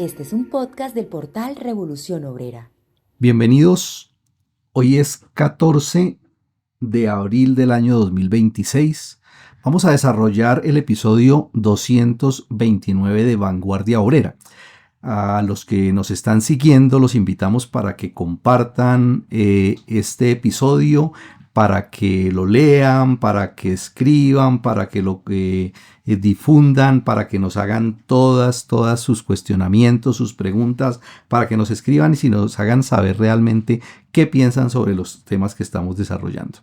Este es un podcast del portal Revolución Obrera. Bienvenidos. Hoy es 14 de abril del año 2026. Vamos a desarrollar el episodio 229 de Vanguardia Obrera. A los que nos están siguiendo los invitamos para que compartan este episodio, para que lo lean, para que escriban, para que lo difundan, para que nos hagan todas sus cuestionamientos, sus preguntas, para que nos escriban y si nos hagan saber realmente qué piensan sobre los temas que estamos desarrollando.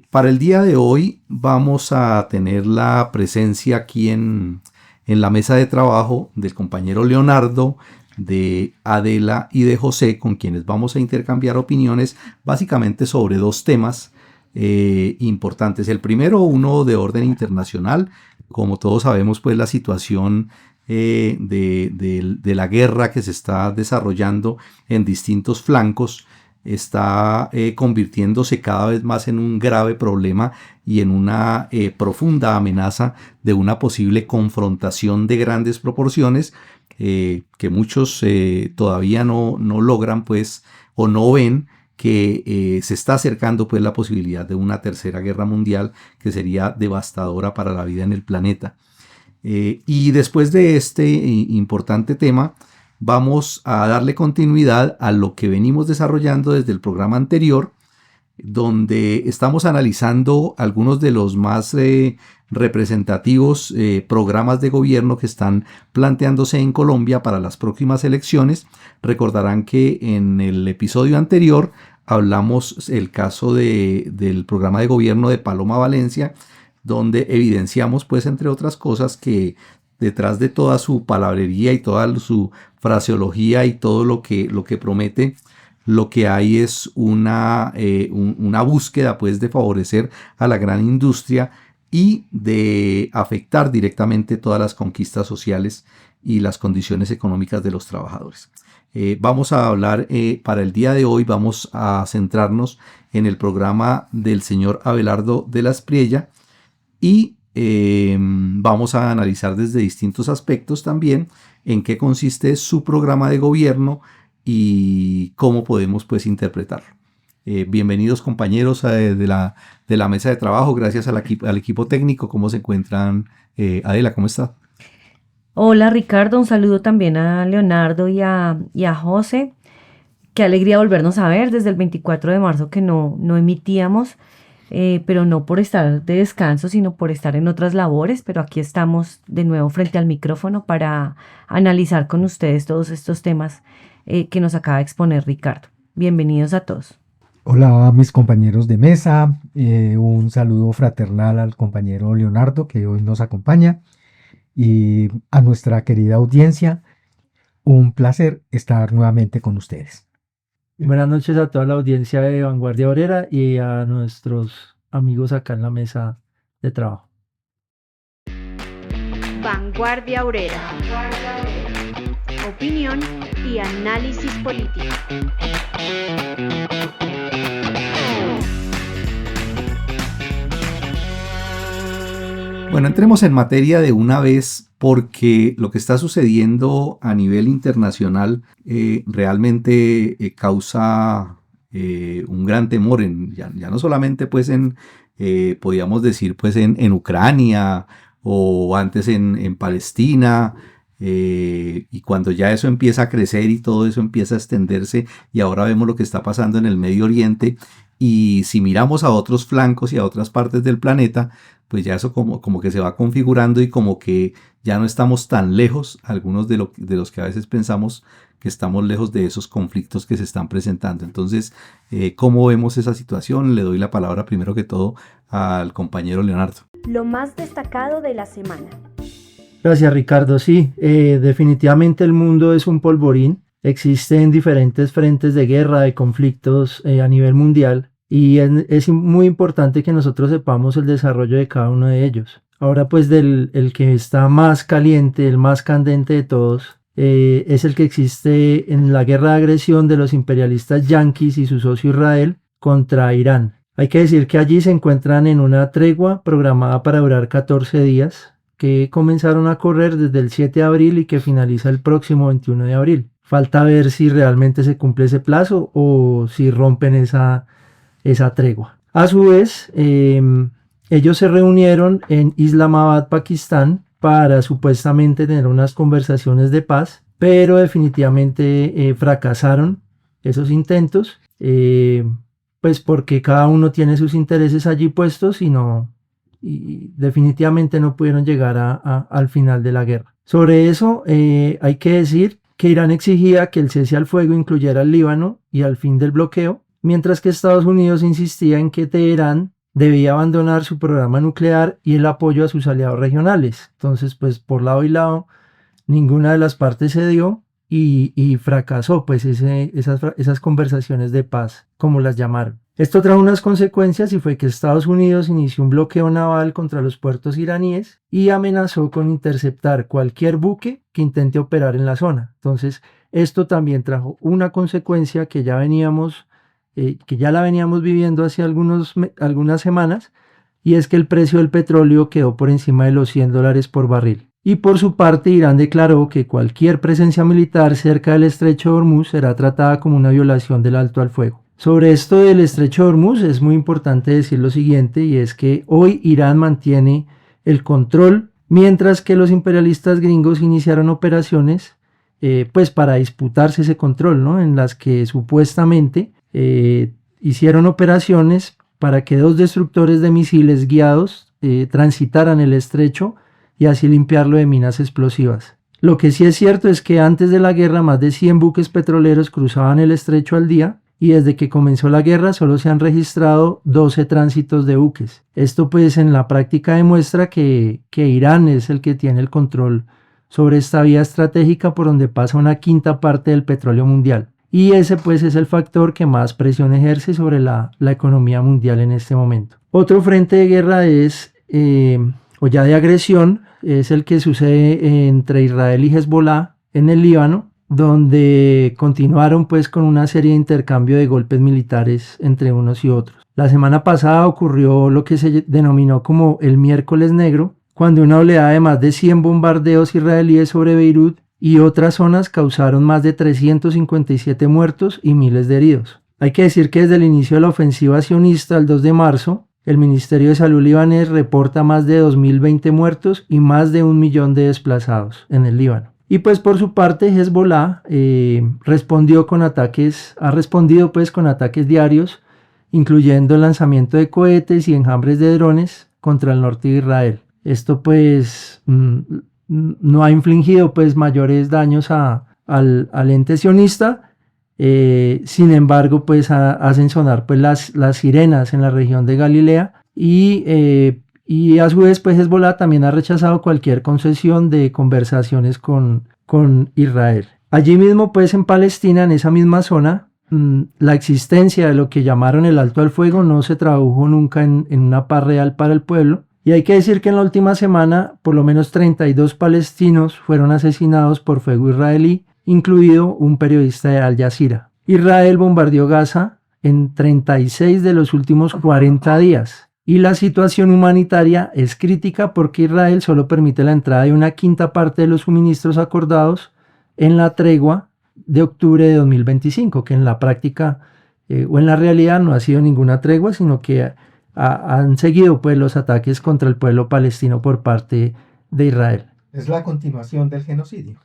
Para el día de hoy vamos a tener la presencia aquí en la mesa de trabajo del compañero Leonardo, de Adela y de José, con quienes vamos a intercambiar opiniones básicamente sobre dos temas importantes. El primero, uno de orden internacional. Como todos sabemos, pues la situación de la guerra que se está desarrollando en distintos flancos está convirtiéndose cada vez más en un grave problema y en una profunda amenaza de una posible confrontación de grandes proporciones que muchos todavía no logran, pues, o no ven que se está acercando, pues, la posibilidad de una tercera guerra mundial que sería devastadora para la vida en el planeta. Y después de este importante tema, vamos a darle continuidad a lo que venimos desarrollando desde el programa anterior, donde estamos analizando algunos de los más representativos programas de gobierno que están planteándose en Colombia para las próximas elecciones. Recordarán que en el episodio anterior hablamos el caso del programa de gobierno de Paloma Valencia, donde evidenciamos, pues, entre otras cosas, que detrás de toda su palabrería y toda su fraseología y todo lo que promete, lo que hay es una búsqueda, pues, de favorecer a la gran industria y de afectar directamente todas las conquistas sociales y las condiciones económicas de los trabajadores. Vamos a hablar, para el día de hoy, vamos a centrarnos en el programa del señor Abelardo de la Espriella y vamos a analizar desde distintos aspectos también en qué consiste su programa de gobierno y cómo podemos, pues, interpretarlo. Bienvenidos, compañeros de la mesa de trabajo. Gracias al equipo técnico. ¿Cómo se encuentran? Adela, ¿cómo está? Hola, Ricardo, un saludo también a Leonardo y a José. Qué alegría volvernos a ver desde el 24 de marzo que no emitíamos, pero no por estar de descanso, sino por estar en otras labores. Pero aquí estamos de nuevo frente al micrófono para analizar con ustedes todos estos temas que nos acaba de exponer Ricardo. Bienvenidos a todos. Hola a mis compañeros de mesa, un saludo fraternal al compañero Leonardo que hoy nos acompaña y a nuestra querida audiencia, un placer estar nuevamente con ustedes. Buenas noches a toda la audiencia de Vanguardia Obrera y a nuestros amigos acá en la mesa de trabajo. Vanguardia Obrera. Opinión y análisis político. Bueno, entremos en materia de una vez, porque lo que está sucediendo a nivel internacional realmente causa un gran temor, ya no solamente, pues, podríamos decir, pues, en Ucrania o antes en Palestina, y cuando ya eso empieza a crecer y todo eso empieza a extenderse, y ahora vemos lo que está pasando en el Medio Oriente, y si miramos a otros flancos y a otras partes del planeta, pues ya eso como que se va configurando y como que ya no estamos tan lejos, algunos de los que a veces pensamos que estamos lejos de esos conflictos que se están presentando. Entonces, ¿cómo vemos esa situación? Le doy la palabra primero que todo al compañero Leonardo. Lo más destacado de la semana. Gracias, Ricardo. Sí, definitivamente el mundo es un polvorín. Existen diferentes frentes de guerra, de conflictos a nivel mundial. Y es muy importante que nosotros sepamos el desarrollo de cada uno de ellos. Ahora, pues, el que está más caliente, el más candente de todos, es el que existe en la guerra de agresión de los imperialistas yanquis y su socio Israel contra Irán. Hay que decir que allí se encuentran en una tregua programada para durar 14 días. que comenzaron a correr desde el 7 de abril y que finaliza el próximo 21 de abril. Falta ver si realmente se cumple ese plazo o si rompen esa tregua. A su vez, ellos se reunieron en Islamabad, Pakistán, para supuestamente tener unas conversaciones de paz, pero definitivamente fracasaron esos intentos, pues porque cada uno tiene sus intereses allí puestos y definitivamente no pudieron llegar al final de la guerra. Sobre eso hay que decir que Irán exigía que el cese al fuego incluyera al Líbano y al fin del bloqueo, mientras que Estados Unidos insistía en que Teherán debía abandonar su programa nuclear y el apoyo a sus aliados regionales. Entonces, pues por lado y lado, ninguna de las partes cedió y fracasó pues esas conversaciones de paz, como las llamaron. Esto trajo unas consecuencias y fue que Estados Unidos inició un bloqueo naval contra los puertos iraníes y amenazó con interceptar cualquier buque que intente operar en la zona. Entonces, esto también trajo una consecuencia que ya la veníamos viviendo hace algunas semanas, y es que el precio del petróleo quedó por encima de los $100 por barril. Y por su parte, Irán declaró que cualquier presencia militar cerca del estrecho de Hormuz será tratada como una violación del alto al fuego. Sobre esto del estrecho de Hormuz es muy importante decir lo siguiente, y es que hoy Irán mantiene el control, mientras que los imperialistas gringos iniciaron operaciones pues para disputarse ese control, ¿no? En las que supuestamente hicieron operaciones para que 2 destructores de misiles guiados transitaran el estrecho y así limpiarlo de minas explosivas. Lo que sí es cierto es que antes de la guerra más de 100 buques petroleros cruzaban el estrecho al día, y desde que comenzó la guerra solo se han registrado 12 tránsitos de buques. Esto pues en la práctica demuestra que Irán es el que tiene el control sobre esta vía estratégica por donde pasa una quinta parte del petróleo mundial. Y ese pues es el factor que más presión ejerce sobre la economía mundial en este momento. Otro frente de guerra o ya de agresión, es el que sucede entre Israel y Hezbollah en el Líbano, donde continuaron pues con una serie de intercambio de golpes militares entre unos y otros. La semana pasada ocurrió lo que se denominó como el Miércoles Negro, cuando una oleada de más de 100 bombardeos israelíes sobre Beirut y otras zonas causaron más de 357 muertos y miles de heridos. Hay que decir que desde el inicio de la ofensiva sionista el 2 de marzo, el Ministerio de Salud libanés reporta más de 2.020 muertos y más de 1 millón de desplazados en el Líbano. Y pues por su parte Hezbollah ha respondido con ataques diarios, incluyendo el lanzamiento de cohetes y enjambres de drones contra el norte de Israel. Esto pues no ha infligido pues mayores daños al ente sionista. Sin embargo pues hacen sonar pues las sirenas en la región de Galilea y a su vez pues Hezbollah también ha rechazado cualquier concesión de conversaciones con Israel. Allí mismo pues en Palestina, en esa misma zona, la existencia de lo que llamaron el alto al fuego no se tradujo nunca en una paz real para el pueblo. Y hay que decir que en la última semana por lo menos 32 palestinos fueron asesinados por fuego israelí, incluido un periodista de Al Jazeera. Israel bombardeó Gaza en 36 de los últimos 40 días. Y la situación humanitaria es crítica porque Israel solo permite la entrada de una quinta parte de los suministros acordados en la tregua de octubre de 2025, que en la práctica o en la realidad no ha sido ninguna tregua, sino que han seguido pues los ataques contra el pueblo palestino por parte de Israel. Es la continuación del genocidio.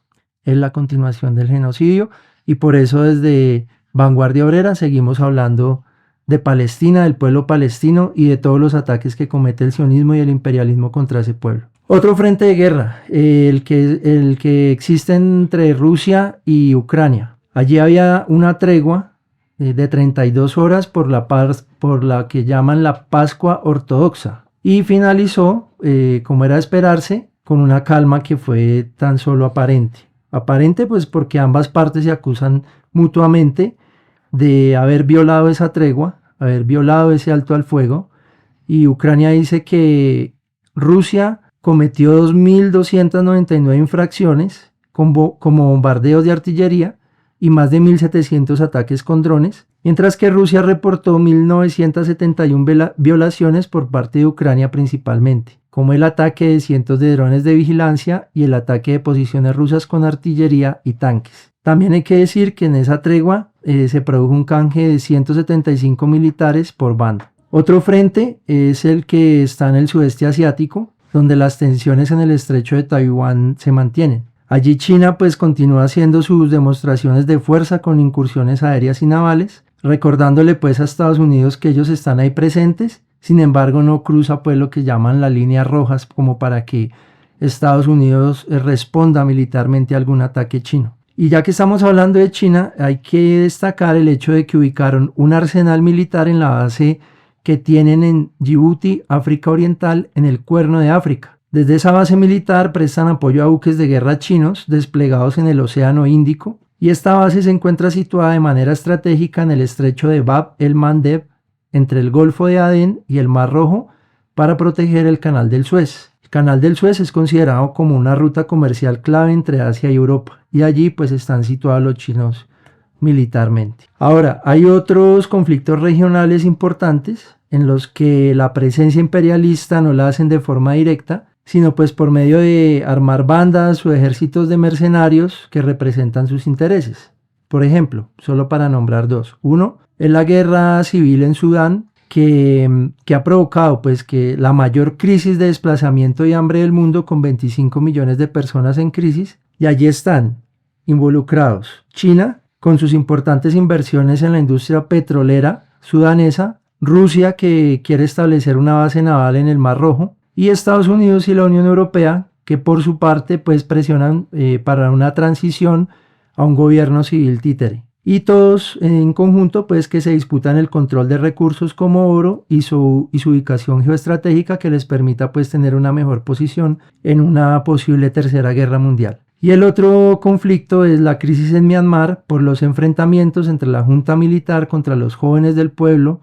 Es la continuación del genocidio y por eso desde Vanguardia Obrera seguimos hablando de Palestina, del pueblo palestino y de todos los ataques que comete el sionismo y el imperialismo contra ese pueblo. Otro frente de guerra, el que existe entre Rusia y Ucrania. Allí había una tregua de 32 horas por la que llaman la Pascua Ortodoxa y finalizó, como era de esperarse, con una calma que fue tan solo aparente. Aparente pues porque ambas partes se acusan mutuamente de haber violado esa tregua, haber violado ese alto al fuego, y Ucrania dice que Rusia cometió 2.299 infracciones como bombardeos de artillería y más de 1.700 ataques con drones, mientras que Rusia reportó 1.971 violaciones por parte de Ucrania principalmente. como el ataque de cientos de drones de vigilancia y el ataque de posiciones rusas con artillería y tanques. También hay que decir que en esa tregua se produjo un canje de 175 militares por bando. Otro frente es el que está en el sudeste asiático, donde las tensiones en el estrecho de Taiwán se mantienen. Allí China pues continúa haciendo sus demostraciones de fuerza con incursiones aéreas y navales, recordándole pues a Estados Unidos que ellos están ahí presentes. Sin embargo, no cruza pues lo que llaman las líneas rojas como para que Estados Unidos responda militarmente a algún ataque chino. Y ya que estamos hablando de China, hay que destacar el hecho de que ubicaron un arsenal militar en la base que tienen en Djibouti, África Oriental, en el Cuerno de África. Desde esa base militar prestan apoyo a buques de guerra chinos desplegados en el Océano Índico, y esta base se encuentra situada de manera estratégica en el estrecho de Bab el-Mandeb, entre el Golfo de Adén y el Mar Rojo, para proteger el Canal del Suez. El Canal del Suez es considerado como una ruta comercial clave entre Asia y Europa, y allí pues están situados los chinos militarmente. Ahora, hay otros conflictos regionales importantes en los que la presencia imperialista no la hacen de forma directa, sino pues por medio de armar bandas o ejércitos de mercenarios que representan sus intereses. Por ejemplo, solo para nombrar dos. Uno es la guerra civil en Sudán, que ha provocado pues que la mayor crisis de desplazamiento y hambre del mundo, con 25 millones de personas en crisis, y allí están involucrados China, con sus importantes inversiones en la industria petrolera sudanesa, Rusia, que quiere establecer una base naval en el Mar Rojo, y Estados Unidos y la Unión Europea, que por su parte pues presionan para una transición a un gobierno civil títere. Y todos en conjunto pues que se disputan el control de recursos como oro y su ubicación geoestratégica, que les permita pues tener una mejor posición en una posible tercera guerra mundial. Y el otro conflicto es la crisis en Myanmar por los enfrentamientos entre la junta militar contra los jóvenes del pueblo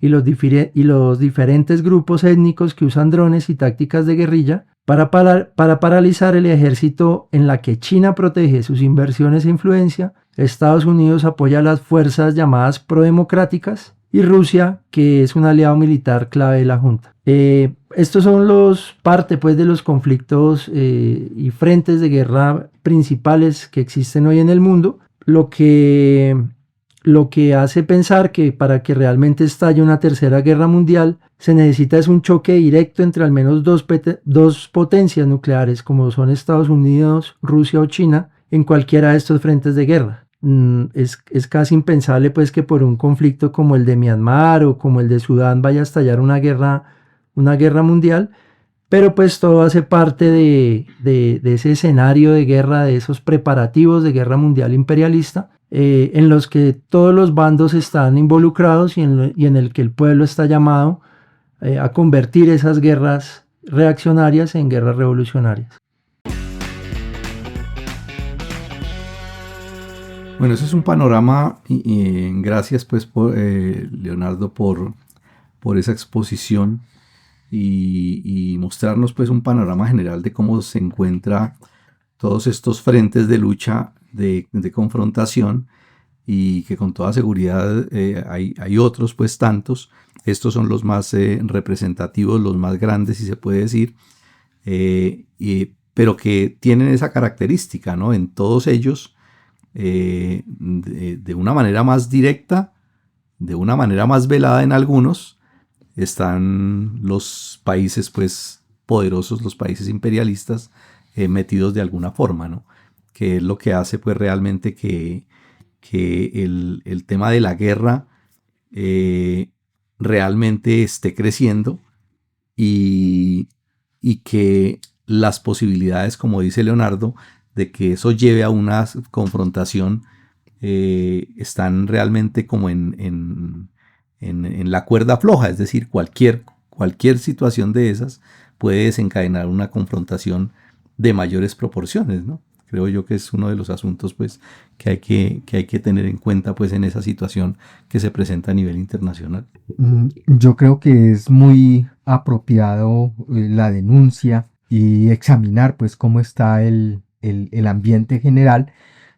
y los diferentes grupos étnicos que usan drones y tácticas de guerrilla para paralizar el ejército, en la que China protege sus inversiones e influencia, Estados Unidos apoya a las fuerzas llamadas prodemocráticas y Rusia, que es un aliado militar clave de la junta. Estos son parte pues de los conflictos y frentes de guerra principales que existen hoy en el mundo, lo que hace pensar que para que realmente estalle una tercera guerra mundial se necesita es un choque directo entre al menos dos potencias nucleares, como son Estados Unidos, Rusia o China, en cualquiera de estos frentes de guerra. Es casi impensable pues que por un conflicto como el de Myanmar o como el de Sudán vaya a estallar una guerra mundial, pero pues todo hace parte de ese escenario de guerra, de esos preparativos de guerra mundial imperialista, en los que todos los bandos están involucrados y en el que el pueblo está llamado a convertir esas guerras reaccionarias en guerras revolucionarias. Bueno, ese es un panorama y gracias pues Leonardo por esa exposición y mostrarnos pues un panorama general de cómo se encuentra todos estos frentes de lucha, de confrontación, y que con toda seguridad hay otros pues tantos. Estos son los más representativos, los más grandes si se puede decir, pero que tienen esa característica, ¿no? En todos ellos, de una manera más directa, de una manera más velada en algunos, están los países pues poderosos, los países imperialistas, metidos de alguna forma, ¿no? Que es lo que hace pues realmente que el tema de la guerra realmente esté creciendo y que las posibilidades, como dice Leonardo, de que eso lleve a una confrontación están realmente como en la cuerda floja, es decir, cualquier situación de esas puede desencadenar una confrontación de mayores proporciones, ¿no? Creo yo que es uno de los asuntos pues que hay que tener en cuenta pues en esa situación que se presenta a nivel internacional. Yo creo que es muy apropiado la denuncia y examinar pues cómo está el ambiente general,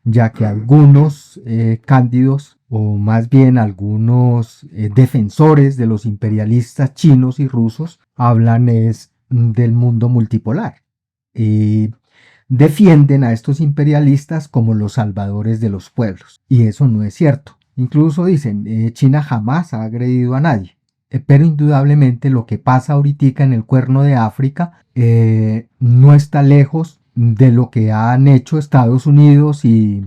ya que algunos cándidos, o más bien algunos defensores de los imperialistas chinos y rusos, hablan es del mundo multipolar. Y defienden a estos imperialistas como los salvadores de los pueblos. Y eso no es cierto. Incluso dicen, China jamás ha agredido a nadie. Pero indudablemente lo que pasa ahorita en el Cuerno de África no está lejos de lo que han hecho Estados Unidos y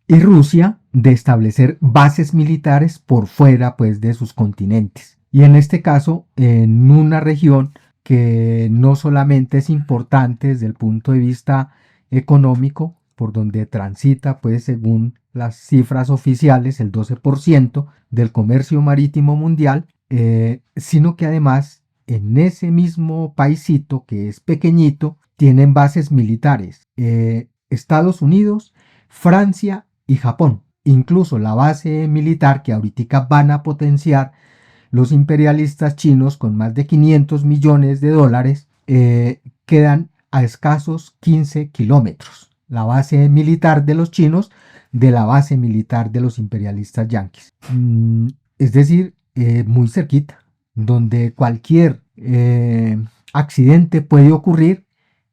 Rusia, de establecer bases militares por fuera pues, de sus continentes. Y en este caso, en una región que no solamente es importante desde el punto de vista económico, por donde transita, pues según las cifras oficiales, el 12% del comercio marítimo mundial, sino que además en ese mismo paisito que es pequeñito, tienen bases militares, Estados Unidos, Francia y Japón. Incluso la base militar que ahorita van a potenciar los imperialistas chinos con más de 500 millones de dólares, quedan a escasos 15 kilómetros. La base militar de los chinos de la base militar de los imperialistas yanquis. Es decir, muy cerquita, donde cualquier accidente puede ocurrir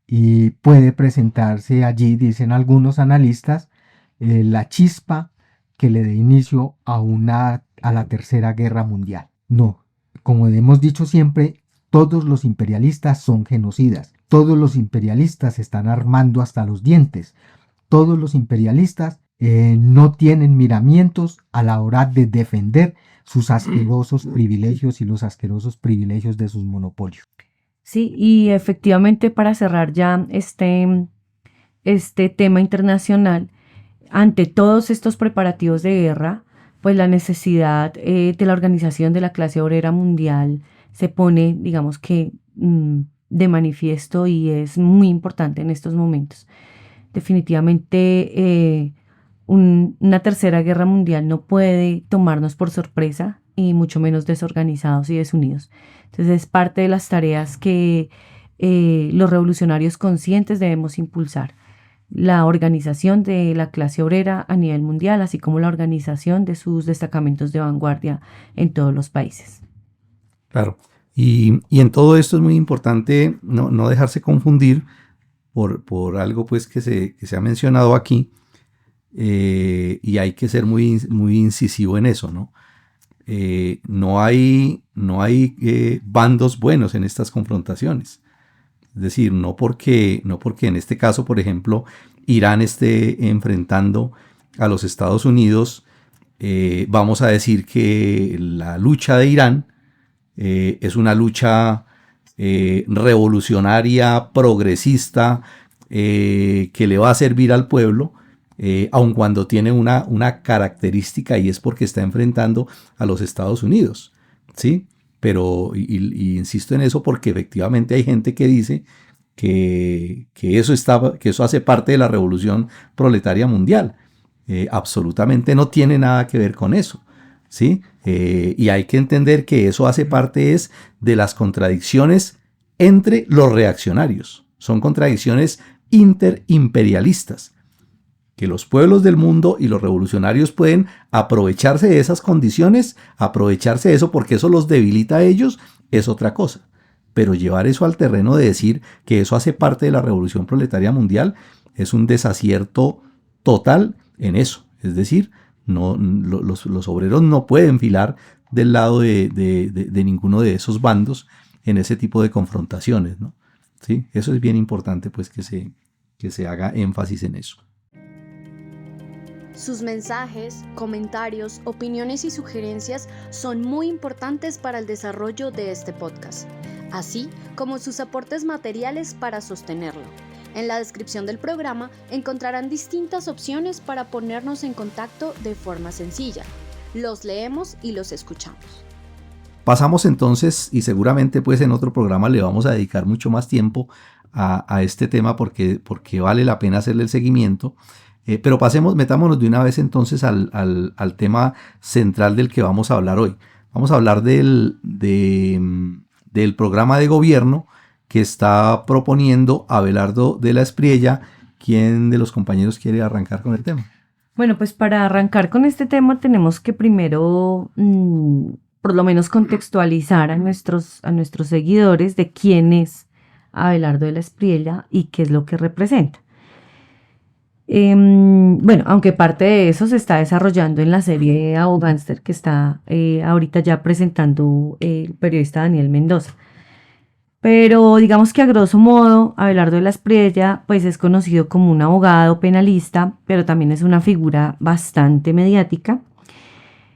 y puede presentarse allí, dicen algunos analistas, la chispa que le dé inicio a la Tercera Guerra Mundial. No, como hemos dicho siempre, todos los imperialistas son genocidas. Todos los imperialistas están armando hasta los dientes. Todos los imperialistas no tienen miramientos a la hora de defender sus asquerosos privilegios y los asquerosos privilegios de sus monopolios. Sí, y efectivamente para cerrar ya este tema internacional, ante todos estos preparativos de guerra, pues la necesidad de la organización de la clase obrera mundial se pone, digamos que, de manifiesto y es muy importante en estos momentos. Definitivamente una tercera guerra mundial no puede tomarnos por sorpresa y mucho menos desorganizados y desunidos. Entonces es parte de las tareas que los revolucionarios conscientes debemos impulsar. La organización de la clase obrera a nivel mundial, así como la organización de sus destacamentos de vanguardia en todos los países. Claro, y en todo esto es muy importante no dejarse confundir por algo pues que se ha mencionado aquí, y hay que ser muy, muy incisivo en eso, ¿no? No hay bandos buenos en estas confrontaciones. Es decir, no porque en este caso, por ejemplo, Irán esté enfrentando a los Estados Unidos, vamos a decir que la lucha de Irán es una lucha revolucionaria, progresista, que le va a servir al pueblo, aun cuando tiene una característica, y es porque está enfrentando a los Estados Unidos, ¿sí? Pero, y insisto en eso porque efectivamente hay gente que dice que eso hace parte de la revolución proletaria mundial. Absolutamente no tiene nada que ver con eso, ¿sí? Y hay que entender que eso hace parte de las contradicciones entre los reaccionarios. Son contradicciones interimperialistas, que los pueblos del mundo y los revolucionarios pueden aprovecharse de esas condiciones, aprovecharse de eso porque eso los debilita a ellos, es otra cosa. Pero llevar eso al terreno de decir que eso hace parte de la revolución proletaria mundial es un desacierto total en eso. Es decir, los obreros no pueden filar del lado de ninguno de esos bandos en ese tipo de confrontaciones, ¿no? ¿Sí? Eso es bien importante, pues, que se haga énfasis en eso. Sus mensajes, comentarios, opiniones y sugerencias son muy importantes para el desarrollo de este podcast, así como sus aportes materiales para sostenerlo. En la descripción del programa encontrarán distintas opciones para ponernos en contacto de forma sencilla. Los leemos y los escuchamos. Pasamos entonces, y seguramente pues en otro programa le vamos a dedicar mucho más tiempo a este tema porque vale la pena hacerle el seguimiento. Pero metámonos de una vez entonces al tema central del que vamos a hablar hoy. Vamos a hablar del programa de gobierno que está proponiendo Abelardo de la Espriella. ¿Quién de los compañeros quiere arrancar con el tema? Bueno, pues para arrancar con este tema tenemos que primero, por lo menos contextualizar a nuestros seguidores de quién es Abelardo de la Espriella y qué es lo que representa. Bueno, aunque parte de eso se está desarrollando en la serie Abogánster que está ahorita ya presentando el periodista Daniel Mendoza. Pero digamos que a grosso modo, Abelardo de la Espriella pues es conocido como un abogado penalista, pero también es una figura bastante mediática.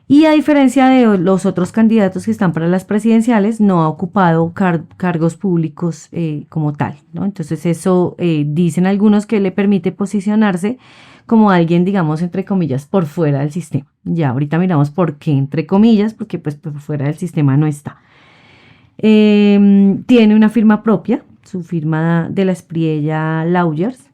Y a diferencia de los otros candidatos que están para las presidenciales, no ha ocupado cargos públicos como tal, ¿no? Entonces eso dicen algunos que le permite posicionarse como alguien, digamos, entre comillas, por fuera del sistema. Ya ahorita miramos por qué, entre comillas, porque pues por fuera del sistema no está. Tiene una firma propia, su firma de la Espriella Lawyers.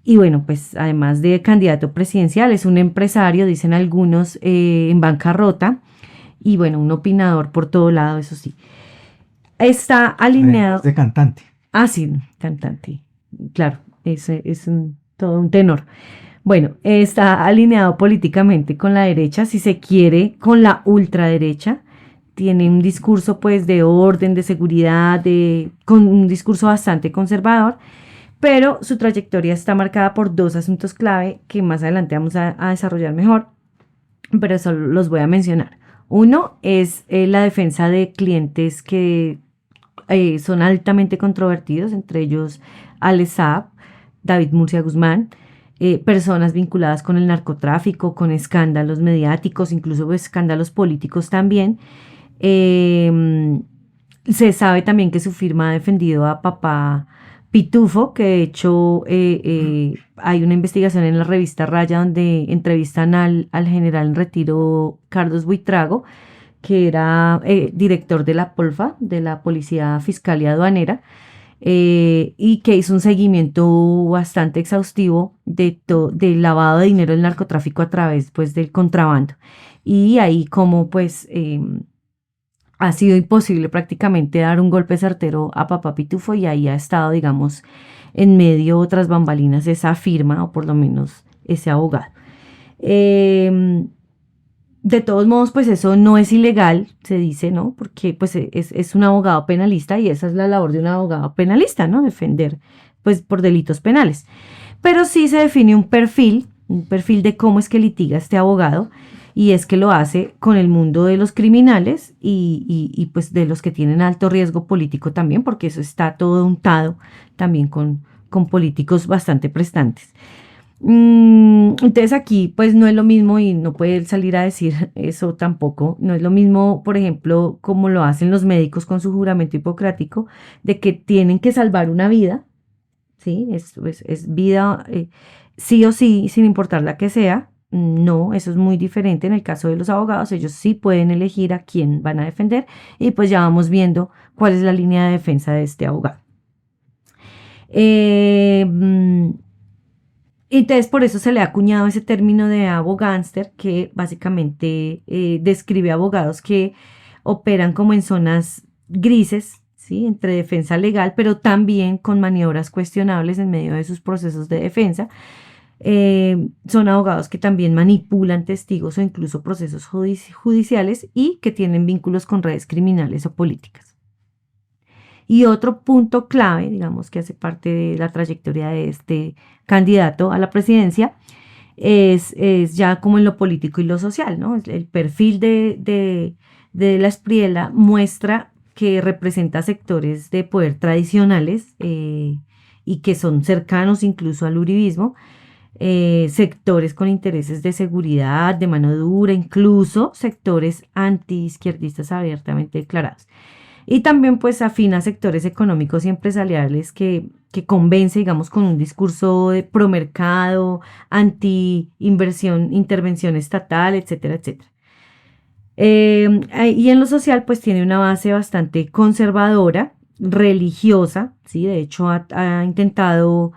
Y bueno, pues además de candidato presidencial, es un empresario, dicen algunos, en bancarrota. Y bueno, un opinador por todo lado, eso sí. Está alineado. Es de cantante. Ah, sí, cantante. Claro, todo un tenor. Bueno, está alineado políticamente con la derecha, si se quiere, con la ultraderecha. Tiene un discurso pues de orden, de seguridad, con un discurso bastante conservador, pero su trayectoria está marcada por dos asuntos clave que más adelante vamos a desarrollar mejor, pero solo los voy a mencionar. Uno es la defensa de clientes que son altamente controvertidos, entre ellos Alex Saab, David Murcia Guzmán, personas vinculadas con el narcotráfico, con escándalos mediáticos, incluso escándalos políticos también. Se sabe también que su firma ha defendido a papá Pitufo, que de hecho hay una investigación en la revista Raya donde entrevistan al general en retiro Carlos Buitrago, que era director de la POLFA, de la Policía Fiscal y Aduanera, y que hizo un seguimiento bastante exhaustivo del lavado de dinero del narcotráfico a través pues, del contrabando. Y ahí como pues ha sido imposible prácticamente dar un golpe certero a papá Pitufo, y ahí ha estado, digamos, en medio otras bambalinas esa firma, o por lo menos ese abogado. De todos modos, pues eso no es ilegal, se dice, ¿no? Porque pues es un abogado penalista y esa es la labor de un abogado penalista, ¿no? Defender, pues, por delitos penales. Pero sí se define un perfil de cómo es que litiga este abogado, y es que lo hace con el mundo de los criminales y pues de los que tienen alto riesgo político también, porque eso está todo untado también con políticos bastante prestantes. Entonces aquí pues no es lo mismo, y no puede salir a decir eso tampoco, no es lo mismo, por ejemplo, como lo hacen los médicos con su juramento hipocrático, de que tienen que salvar una vida, ¿sí? Es vida sí o sí, sin importar la que sea. No, eso es muy diferente en el caso de los abogados. Ellos sí pueden elegir a quién van a defender, y pues ya vamos viendo cuál es la línea de defensa de este abogado. Entonces por eso se le ha acuñado ese término de abogánster, que básicamente describe abogados que operan como en zonas grises, ¿sí? Entre defensa legal, pero también con maniobras cuestionables en medio de sus procesos de defensa. Son abogados que también manipulan testigos o incluso procesos judiciales, y que tienen vínculos con redes criminales o políticas. Y otro punto clave, digamos, que hace parte de la trayectoria de este candidato a la presidencia, es ya como en lo político y lo social, ¿no? El perfil de la Espriella muestra que representa sectores de poder tradicionales y que son cercanos incluso al uribismo, sectores con intereses de seguridad, de mano dura, incluso sectores antiizquierdistas abiertamente declarados. Y también pues afina a sectores económicos y empresariales que convence, digamos, con un discurso de promercado, anti-inversión, intervención estatal, etcétera, etcétera. Y en lo social pues tiene una base bastante conservadora, religiosa, ¿sí? De hecho ha intentado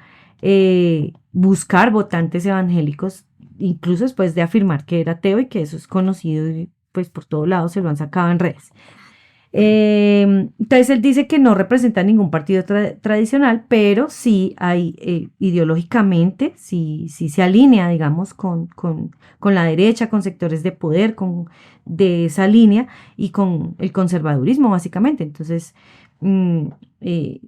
buscar votantes evangélicos, incluso después de afirmar que era ateo, y que eso es conocido y pues por todos lados se lo han sacado en redes. Entonces él dice que no representa ningún partido tradicional, pero sí hay ideológicamente, sí se alinea, digamos, con la derecha, con sectores de poder, de esa línea, y con el conservadurismo básicamente. Entonces eh,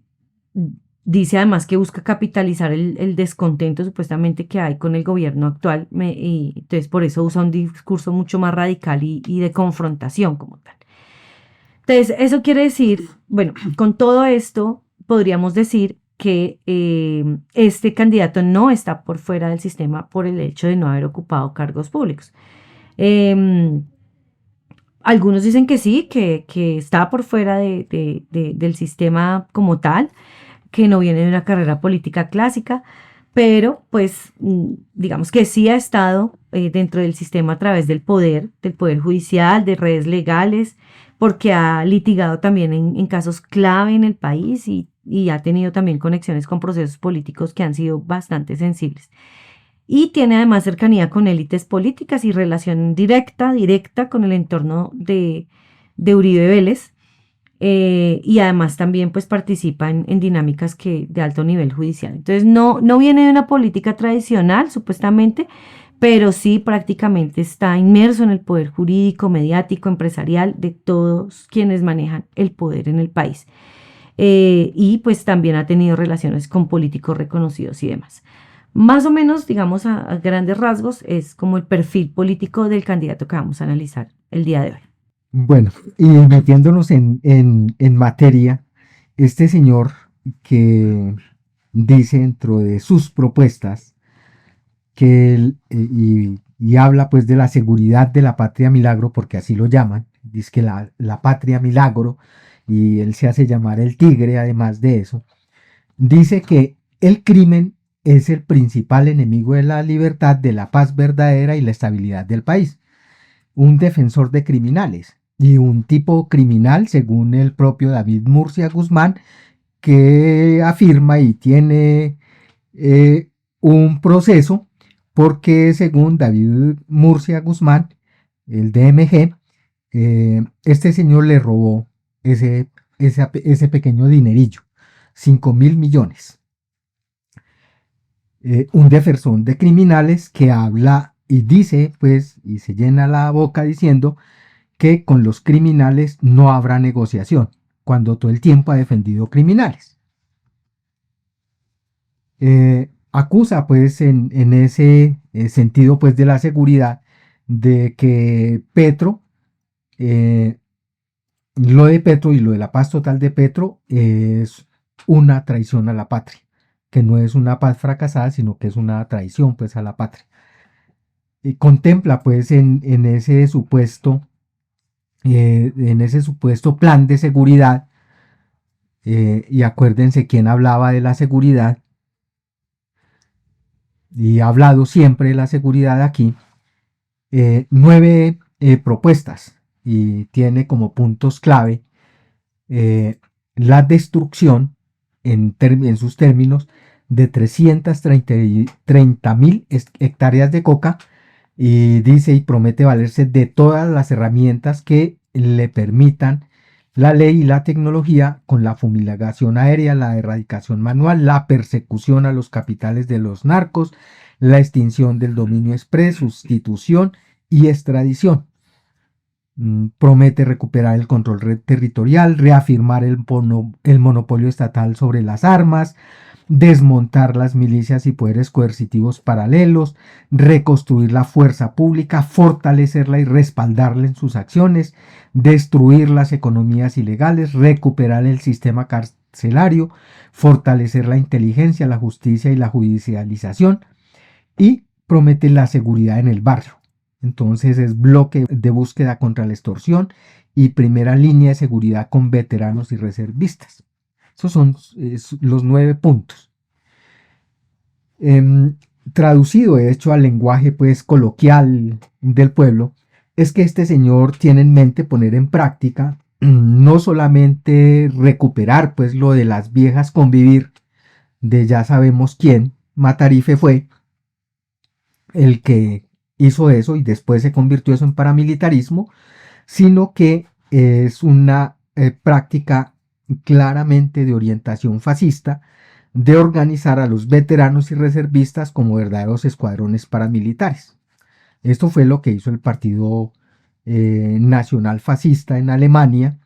dice además que busca capitalizar el descontento supuestamente que hay con el gobierno actual, y entonces por eso usa un discurso mucho más radical y de confrontación como tal. Entonces, eso quiere decir, bueno, con todo esto podríamos decir que este candidato no está por fuera del sistema por el hecho de no haber ocupado cargos públicos. Algunos dicen que sí, que está por fuera del sistema como tal, que no viene de una carrera política clásica, pero pues digamos que sí ha estado dentro del sistema a través del poder judicial, de redes legales, porque ha litigado también en casos clave en el país y ha tenido también conexiones con procesos políticos que han sido bastante sensibles. Y tiene además cercanía con élites políticas y relación directa con el entorno de Uribe Vélez. Y además también pues participa en dinámicas de alto nivel judicial. Entonces no viene de una política tradicional supuestamente, pero sí prácticamente está inmerso en el poder jurídico, mediático, empresarial de todos quienes manejan el poder en el país. Y pues también ha tenido relaciones con políticos reconocidos y demás. Más o menos, digamos, a grandes rasgos, es como el perfil político del candidato que vamos a analizar el día de hoy. Bueno, y metiéndonos en materia, este señor que dice dentro de sus propuestas que él, y habla pues de la seguridad de la patria milagro, porque así lo llaman, dice que la patria milagro, y él se hace llamar el tigre, además de eso, dice que el crimen es el principal enemigo de la libertad, de la paz verdadera y la estabilidad del país. Un defensor de criminales y un tipo criminal, según el propio David Murcia Guzmán, que afirma y tiene un proceso porque según David Murcia Guzmán, el DMG, este señor le robó ese pequeño dinerillo, 5.000 millones. Un defensor de criminales que habla y dice, pues, y se llena la boca diciendo que con los criminales no habrá negociación, cuando todo el tiempo ha defendido criminales. Acusa, pues, en ese sentido, pues, de la seguridad, de que Petro, lo de Petro y lo de la paz total de Petro es una traición a la patria, que no es una paz fracasada, sino que es una traición, pues, a la patria. Y contempla, pues, en ese supuesto plan de seguridad, y acuérdense quién hablaba de la seguridad y ha hablado siempre de la seguridad aquí, 9 propuestas, y tiene como puntos clave la destrucción en sus términos de 330.000 hectáreas de coca, y dice y promete valerse de todas las herramientas que le permitan la ley y la tecnología, con la fumigación aérea, la erradicación manual, la persecución a los capitales de los narcos, la extinción del dominio express, sustitución y extradición. Promete recuperar el control territorial, reafirmar el monopolio estatal sobre las armas, desmontar las milicias y poderes coercitivos paralelos, reconstruir la fuerza pública, fortalecerla y respaldarla en sus acciones, destruir las economías ilegales, recuperar el sistema carcelario, fortalecer la inteligencia, la justicia y la judicialización, y promete la seguridad en el barrio. Entonces es bloque de búsqueda contra la extorsión y primera línea de seguridad con veteranos y reservistas. Esos son los 9 puntos. Traducido, de hecho, al lenguaje, pues, coloquial del pueblo, es que este señor tiene en mente poner en práctica no solamente recuperar, pues, lo de las viejas convivir, de ya sabemos quién. Matarife fue el que hizo eso y después se convirtió eso en paramilitarismo, sino que es una práctica claramente de orientación fascista, de organizar a los veteranos y reservistas como verdaderos escuadrones paramilitares. Esto fue lo que hizo el Partido Nacional Fascista en Alemania,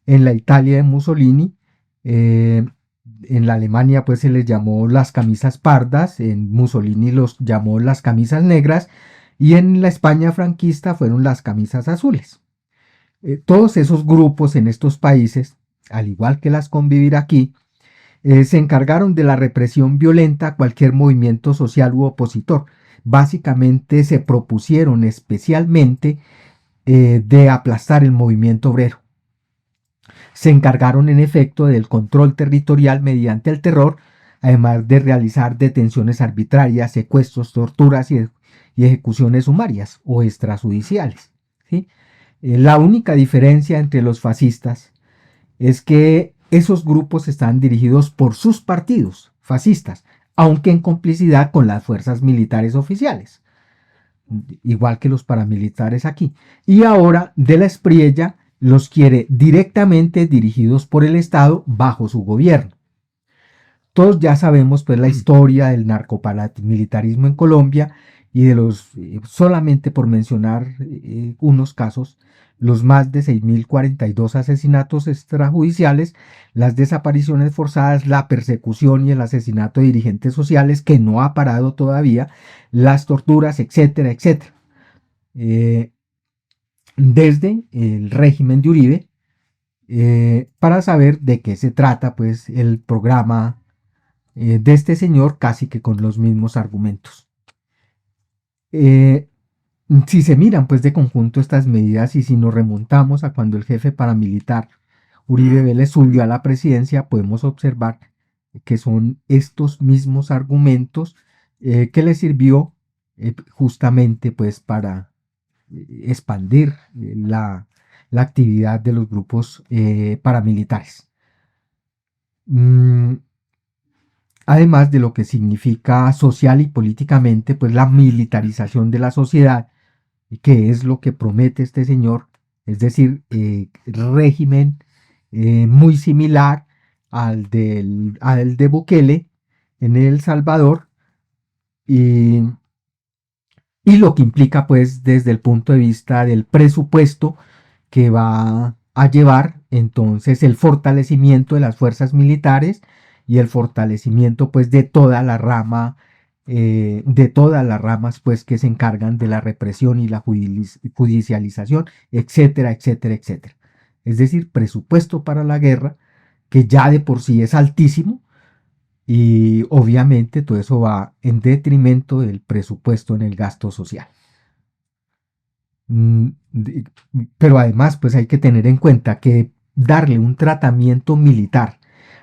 en la Italia de Mussolini En la Alemania pues se les llamó las camisas pardas, en Mussolini los llamó las camisas negras y en la España franquista fueron las camisas azules. Todos esos grupos en estos países, al igual que las Convivir aquí, se encargaron de la represión violenta a cualquier movimiento social u opositor. Básicamente se propusieron especialmente de aplastar el movimiento obrero. Se encargaron en efecto del control territorial mediante el terror, además de realizar detenciones arbitrarias, secuestros, torturas y ejecuciones sumarias o extrajudiciales, ¿sí? La única diferencia entre los fascistas es que esos grupos están dirigidos por sus partidos fascistas, aunque en complicidad con las fuerzas militares oficiales, igual que los paramilitares aquí. Y ahora de la Espriella los quiere directamente dirigidos por el Estado bajo su gobierno. Todos ya sabemos pues la historia del narcoparamilitarismo en Colombia y de los, solamente por mencionar unos casos, los más de 6.042 asesinatos extrajudiciales, las desapariciones forzadas, la persecución y el asesinato de dirigentes sociales que no ha parado todavía, las torturas, etcétera, etcétera. Desde el régimen de Uribe, para saber de qué se trata pues el programa de este señor, casi que con los mismos argumentos. Si se miran pues de conjunto estas medidas y si nos remontamos a cuando el jefe paramilitar Uribe Vélez subió a la presidencia, podemos observar que son estos mismos argumentos que le sirvió justamente pues para expandir la actividad de los grupos paramilitares. Además de lo que significa social y políticamente, pues la militarización de la sociedad, que es lo que promete este señor, es decir, régimen muy similar al de Bukele en El Salvador, y lo que implica pues desde el punto de vista del presupuesto que va a llevar entonces el fortalecimiento de las fuerzas militares y el fortalecimiento pues de toda la rama, de todas las ramas pues que se encargan de la represión y la judicialización, etcétera, etcétera, etcétera. Es decir, presupuesto para la guerra que ya de por sí es altísimo y obviamente todo eso va en detrimento del presupuesto en el gasto social. Pero además pues hay que tener en cuenta que darle un tratamiento militar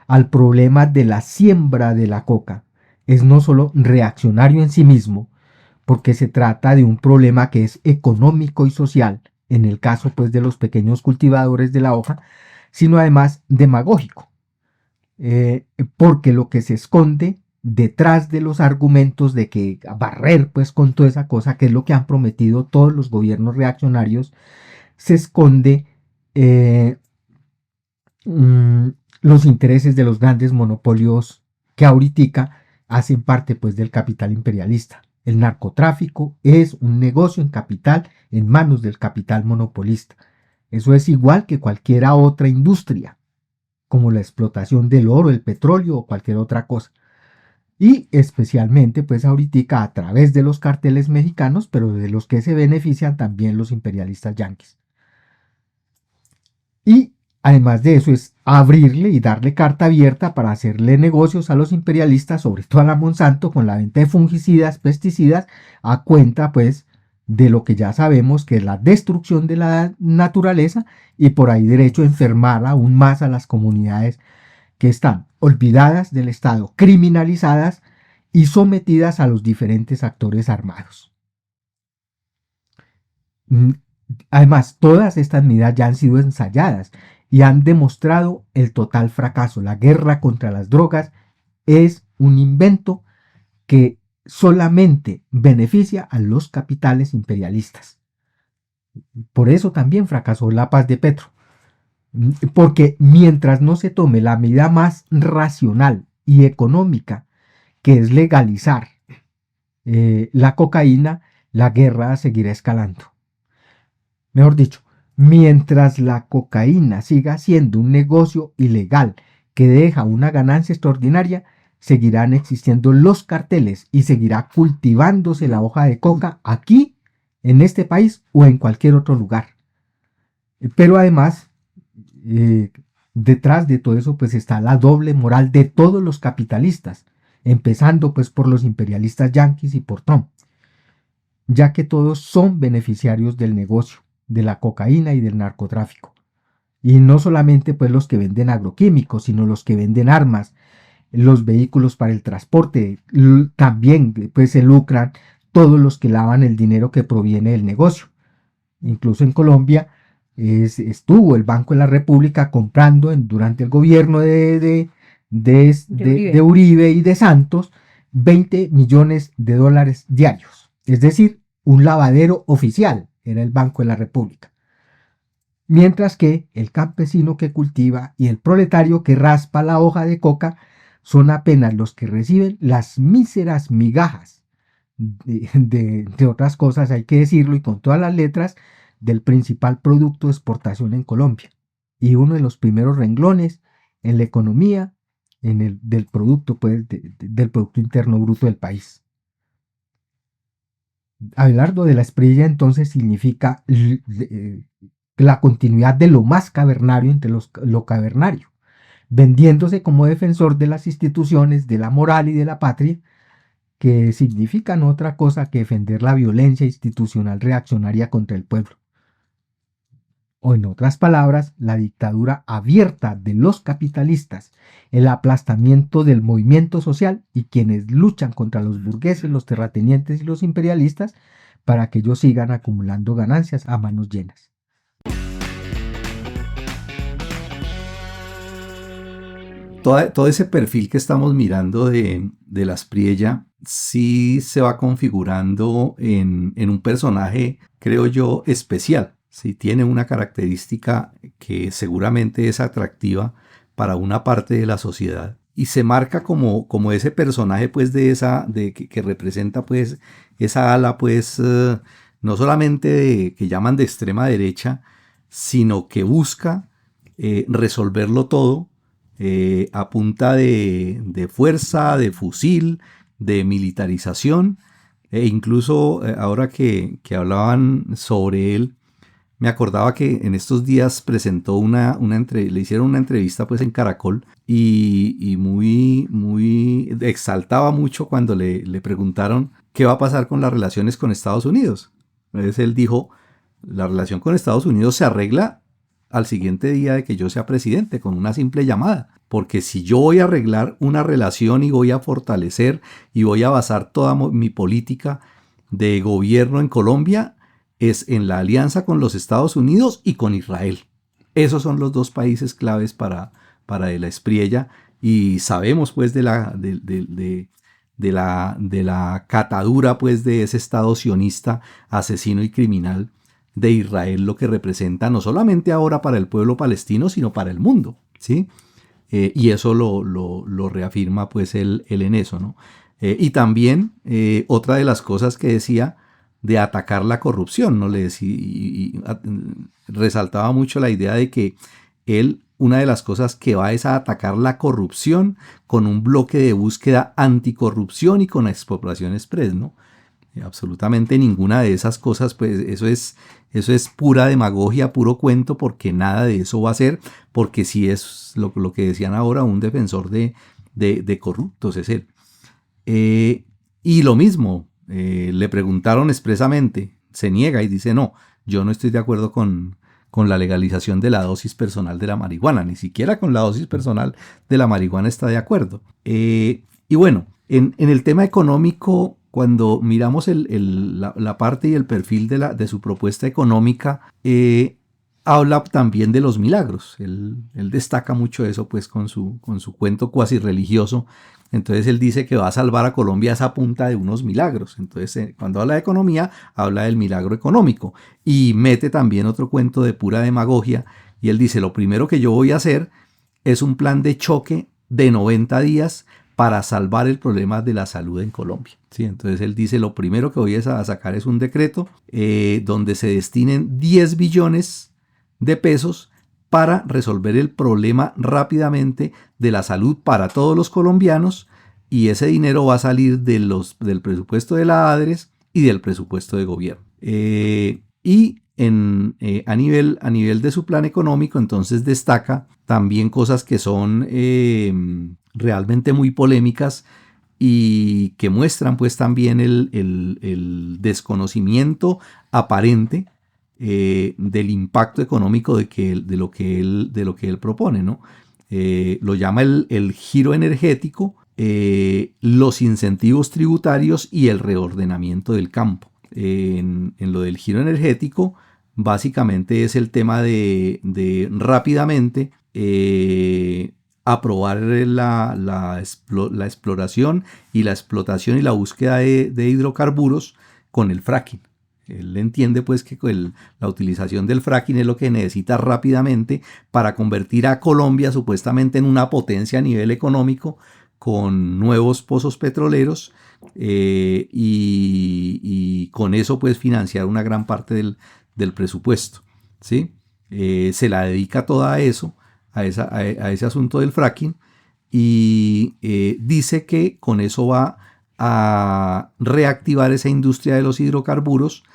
al problema de la siembra de la coca es no solo reaccionario en sí mismo, porque se trata de un problema que es económico y social, en el caso pues de los pequeños cultivadores de la hoja, sino además demagógico, porque lo que se esconde detrás de los argumentos de que barrer pues con toda esa cosa, que es lo que han prometido todos los gobiernos reaccionarios, se esconde los intereses de los grandes monopolios que ahorita hacen parte pues del capital imperialista. El narcotráfico es un negocio en capital en manos del capital monopolista. Eso es igual que cualquier otra industria, como la explotación del oro, el petróleo o cualquier otra cosa. Y especialmente pues ahorita a través de los carteles mexicanos, pero de los que se benefician también los imperialistas yanquis. Y además de eso es abrirle y darle carta abierta para hacerle negocios a los imperialistas, sobre todo a la Monsanto, con la venta de fungicidas, pesticidas, a cuenta pues de lo que ya sabemos que es la destrucción de la naturaleza y por ahí derecho a enfermar aún más a las comunidades que están olvidadas del Estado, criminalizadas y sometidas a los diferentes actores armados. Además, todas estas medidas ya han sido ensayadas y han demostrado el total fracaso. La guerra contra las drogas es un invento que solamente beneficia a los capitales imperialistas. Por eso también fracasó la paz de Petro. Porque mientras no se tome la medida más racional y económica, que es legalizar la cocaína, la guerra seguirá escalando. Mejor dicho, mientras la cocaína siga siendo un negocio ilegal que que deja una ganancia extraordinaria, seguirán existiendo los carteles y seguirá cultivándose la hoja de coca aquí, en este país o en cualquier otro lugar. Pero además, detrás de todo eso, pues está la doble moral de todos los capitalistas, empezando pues por los imperialistas yanquis y por Trump, ya que todos son beneficiarios del negocio, de la cocaína y del narcotráfico. Y no solamente pues los que venden agroquímicos, sino los que venden armas, los vehículos para el transporte, también pues se lucran todos los que lavan el dinero que proviene del negocio. Incluso en Colombia estuvo el Banco de la República comprando durante el gobierno de Uribe y de Santos 20 millones de dólares diarios. Es decir, un lavadero oficial era el Banco de la República. Mientras que el campesino que cultiva y el proletario que raspa la hoja de coca son apenas los que reciben las míseras migajas de otras cosas, hay que decirlo, y con todas las letras, del principal producto de exportación en Colombia y uno de los primeros renglones en la economía del producto, pues, del Producto Interno Bruto del país. Abelardo de la Espriella entonces significa la continuidad de lo más cavernario entre lo cavernario, vendiéndose como defensor de las instituciones, de la moral y de la patria, que significan otra cosa que defender la violencia institucional reaccionaria contra el pueblo. O en otras palabras, la dictadura abierta de los capitalistas, el aplastamiento del movimiento social y quienes luchan contra los burgueses, los terratenientes y los imperialistas para que ellos sigan acumulando ganancias a manos llenas. Todo ese perfil que estamos mirando de la Espriella sí se va configurando en un personaje, creo yo, especial. Sí, tiene una característica que seguramente es atractiva para una parte de la sociedad y se marca como ese personaje pues que representa pues esa ala pues no solamente que llaman de extrema derecha, sino que busca resolverlo todo a punta de fuerza, de fusil, de militarización, e incluso ahora que hablaban sobre él, me acordaba que en estos días presentó le hicieron una entrevista pues en Caracol y muy exaltaba mucho cuando le preguntaron qué va a pasar con las relaciones con Estados Unidos. Entonces él dijo, la relación con Estados Unidos se arregla al siguiente día de que yo sea presidente con una simple llamada. Porque si yo voy a arreglar una relación y voy a fortalecer y voy a basar toda mi política de gobierno en Colombia, es en la alianza con los Estados Unidos y con Israel. Esos son los dos países claves para de la Espriella y sabemos pues de la catadura pues de ese Estado sionista, asesino y criminal de Israel, lo que representa no solamente ahora para el pueblo palestino, sino para el mundo, ¿sí? Y eso lo reafirma pues él en eso, ¿no? Y también otra de las cosas que decía de atacar la corrupción, ¿no? Le decía, y resaltaba mucho la idea de que él, una de las cosas que va es a atacar la corrupción con un bloque de búsqueda anticorrupción y con expropiación express, ¿no? Absolutamente ninguna de esas cosas, pues eso es pura demagogia, puro cuento, porque nada de eso va a ser, porque si es lo que decían ahora, un defensor de corruptos es él. Y lo mismo, le preguntaron expresamente, se niega y dice, no, yo no estoy de acuerdo con la legalización de la dosis personal de la marihuana, ni siquiera con la dosis personal de la marihuana está de acuerdo. Y bueno, en el tema económico, cuando miramos la parte y el perfil de su propuesta económica, habla también de los milagros. Él destaca mucho eso pues con su cuento cuasi religioso. Entonces él dice que va a salvar a Colombia a esa punta de unos milagros. Entonces cuando habla de economía, habla del milagro económico. Y mete también otro cuento de pura demagogia. Y él dice, lo primero que yo voy a hacer es un plan de choque de 90 días para salvar el problema de la salud en Colombia. ¿Sí? Entonces él dice, lo primero que voy a sacar es un decreto donde se destinen 10 billones de pesos para resolver el problema rápidamente de la salud para todos los colombianos, y ese dinero va a salir del presupuesto de la ADRES y del presupuesto de gobierno. A nivel de su plan económico, entonces destaca también cosas que son realmente muy polémicas y que muestran pues también el desconocimiento aparente del impacto económico de lo que él propone, ¿no? Lo llama el giro energético, los incentivos tributarios y el reordenamiento del campo. En lo del giro energético, básicamente es el tema de rápidamente aprobar la exploración y la explotación y la búsqueda de hidrocarburos con el fracking. Él entiende pues que la utilización del fracking es lo que necesita rápidamente para convertir a Colombia supuestamente en una potencia a nivel económico, con nuevos pozos petroleros, y con eso pues financiar una gran parte del presupuesto, ¿sí? Se la dedica toda a eso, a ese asunto del fracking, y dice que con eso va a reactivar esa industria de los hidrocarburos,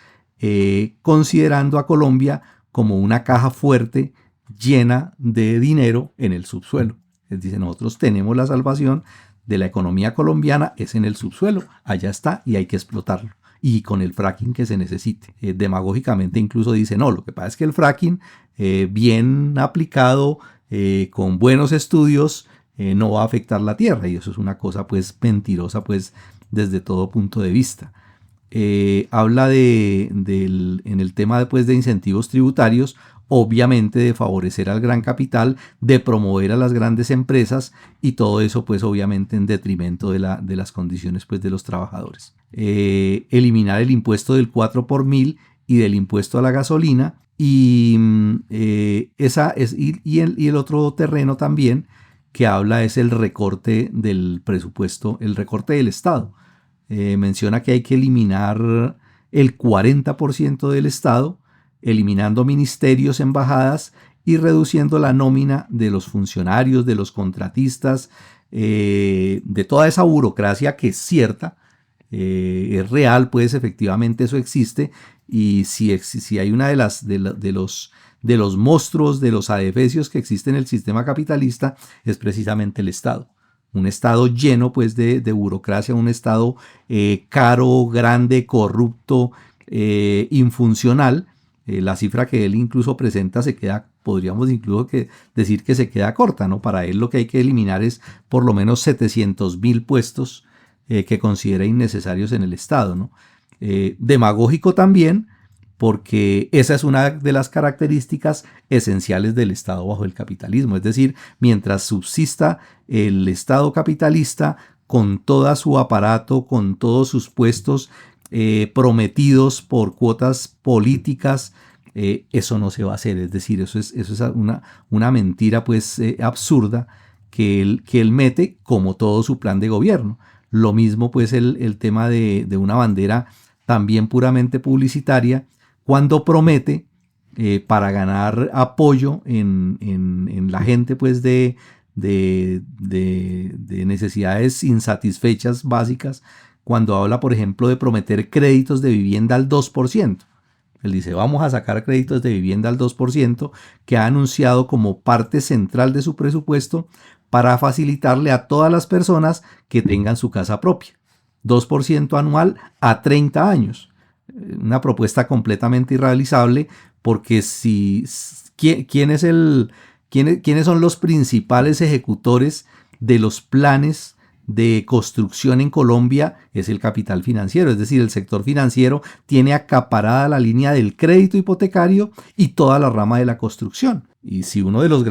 considerando a Colombia como una caja fuerte llena de dinero en el subsuelo. Es decir, nosotros tenemos la salvación de la economía colombiana, es en el subsuelo, allá está y hay que explotarlo. Y con el fracking que se necesite. Demagógicamente incluso dice, no, lo que pasa es que el fracking, bien aplicado, con buenos estudios, no va a afectar la tierra, y eso es una cosa pues mentirosa pues desde todo punto de vista. Habla en el tema de incentivos tributarios, obviamente de favorecer al gran capital, de promover a las grandes empresas, y todo eso pues obviamente en detrimento de las condiciones pues de los trabajadores. Eliminar el impuesto del 4 por mil y del impuesto a la gasolina, y el otro terreno también que habla es el recorte del presupuesto, el recorte del Estado. Menciona que hay que eliminar el 40% del Estado, eliminando ministerios, embajadas, y reduciendo la nómina de los funcionarios, de los contratistas, de toda esa burocracia que es cierta, es real, pues efectivamente eso existe, y si hay una de los monstruos, de los adefesios que existen en el sistema capitalista, es precisamente el Estado. Un Estado lleno pues de burocracia, un Estado caro, grande, corrupto, infuncional. La cifra que él incluso presenta podríamos incluso decir que se queda corta, ¿no? Para él lo que hay que eliminar es por lo menos 700.000 puestos que considera innecesarios en el Estado, ¿no? Demagógico también, porque esa es una de las características esenciales del Estado bajo el capitalismo. Es decir, mientras subsista el Estado capitalista con todo su aparato, con todos sus puestos prometidos por cuotas políticas, eso no se va a hacer. Es decir, eso es una mentira pues absurda que él mete, como todo su plan de gobierno. Lo mismo pues el tema de una bandera también puramente publicitaria, cuando promete para ganar apoyo en la gente pues de necesidades insatisfechas básicas, cuando habla, por ejemplo, de prometer créditos de vivienda al 2%. Él dice, vamos a sacar créditos de vivienda al 2%, que ha anunciado como parte central de su presupuesto para facilitarle a todas las personas que tengan su casa propia. 2% anual a 30 años. Una propuesta completamente irrealizable, porque ¿quiénes son los principales ejecutores de los planes de construcción en Colombia? Es el capital financiero, es decir, el sector financiero tiene acaparada la línea del crédito hipotecario y toda la rama de la construcción. Y si hay uno de los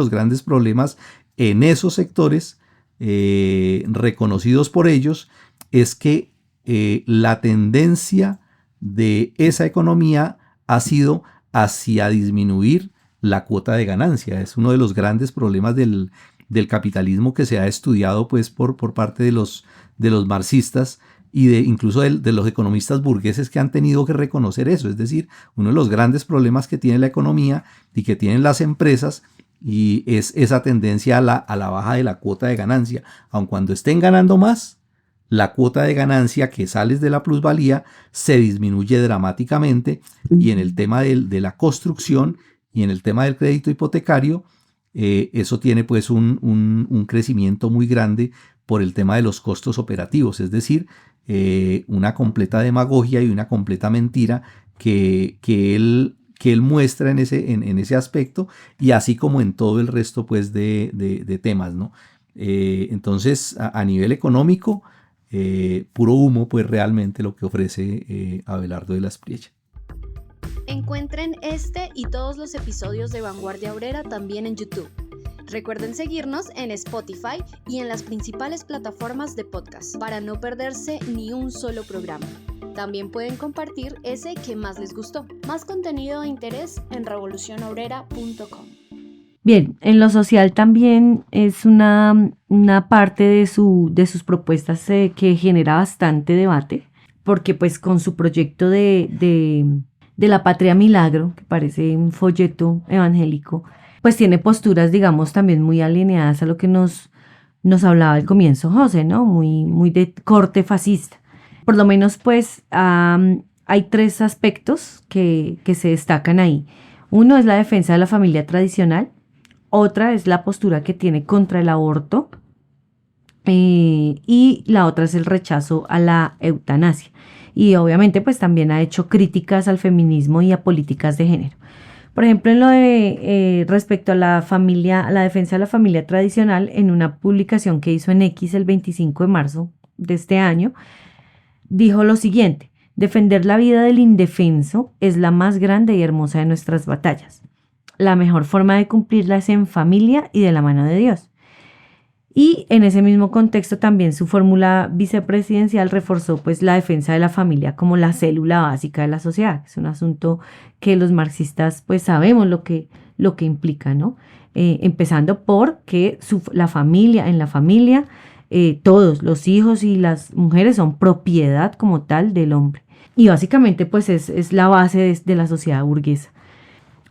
grandes problemas en esos sectores, reconocidos por ellos, es que la tendencia de esa economía ha sido hacia disminuir la cuota de ganancia. Es uno de los grandes problemas del capitalismo que se ha estudiado pues por parte de los marxistas, y incluso de los economistas burgueses que han tenido que reconocer eso. Es decir, uno de los grandes problemas que tiene la economía y que tienen las empresas y es esa tendencia a la baja de la cuota de ganancia. Aun cuando estén ganando más, la cuota de ganancia que sales de la plusvalía se disminuye dramáticamente, y en el tema de la construcción y en el tema del crédito hipotecario, eso tiene pues un crecimiento muy grande por el tema de los costos operativos, es decir, una completa demagogia y una completa mentira que él muestra en ese aspecto, y así como en todo el resto pues de temas, ¿no? Entonces, a nivel económico, puro humo pues realmente lo que ofrece Abelardo de la Espriella. Encuentren este y todos los episodios de Vanguardia Obrera también en YouTube. Recuerden seguirnos en Spotify y en las principales plataformas de podcast para no perderse ni un solo programa. También pueden compartir ese que más les gustó. Más contenido de interés en revolucionobrera.com. Bien, en lo social también es una parte de sus propuestas que genera bastante debate, porque pues con su proyecto de la Patria Milagro, que parece un folleto evangélico, pues tiene posturas, digamos, también muy alineadas a lo que nos hablaba al comienzo José, ¿no? Muy de corte fascista. Por lo menos, pues, hay 3 aspectos que se destacan ahí. Uno es la defensa de la familia tradicional, otra es la postura que tiene contra el aborto, y la otra es el rechazo a la eutanasia. Y obviamente, pues, también ha hecho críticas al feminismo y a políticas de género. Por ejemplo, en lo de respecto a la defensa de la familia tradicional, en una publicación que hizo en X el 25 de marzo de este año, dijo lo siguiente: defender la vida del indefenso es la más grande y hermosa de nuestras batallas. La mejor forma de cumplirla es en familia y de la mano de Dios. Y en ese mismo contexto también su fórmula vicepresidencial reforzó pues la defensa de la familia como la célula básica de la sociedad. Es un asunto que los marxistas pues sabemos lo que implica, ¿no? Empezando por que en la familia todos los hijos y las mujeres son propiedad como tal del hombre. Y básicamente pues es la base de la sociedad burguesa.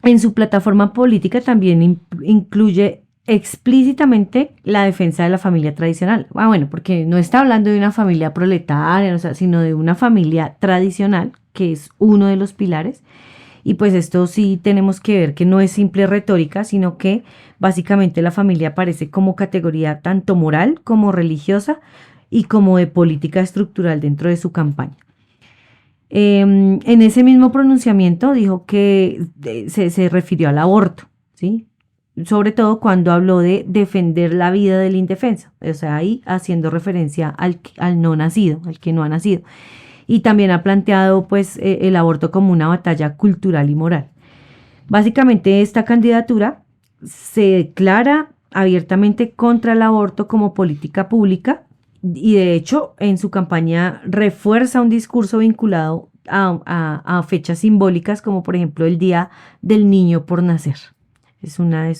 En su plataforma política también incluye explícitamente la defensa de la familia tradicional. Bueno, porque no está hablando de una familia proletaria, o sea, sino de una familia tradicional, que es uno de los pilares. Y pues esto sí tenemos que ver que no es simple retórica, sino que básicamente la familia aparece como categoría tanto moral como religiosa y como de política estructural dentro de su campaña. En ese mismo pronunciamiento dijo que se refirió al aborto, ¿sí? Sobre todo cuando habló de defender la vida del indefenso, o sea, ahí haciendo referencia al no nacido, al que no ha nacido. Y también ha planteado pues el aborto como una batalla cultural y moral. Básicamente esta candidatura se declara abiertamente contra el aborto como política pública, y de hecho en su campaña refuerza un discurso vinculado a fechas simbólicas, como por ejemplo el Día del Niño por Nacer. Es una de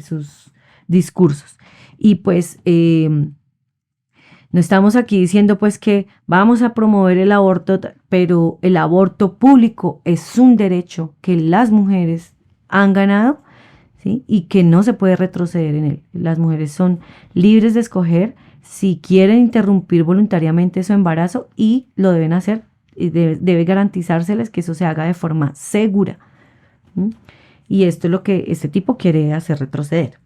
sus discursos. Y pues no estamos aquí diciendo pues que vamos a promover el aborto, pero el aborto público es un derecho que las mujeres han ganado, ¿sí? Y que no se puede retroceder en él. Las mujeres son libres de escoger si quieren interrumpir voluntariamente su embarazo, y lo deben hacer, y debe garantizárseles que eso se haga de forma segura. Y esto es lo que este tipo quiere hacer retroceder.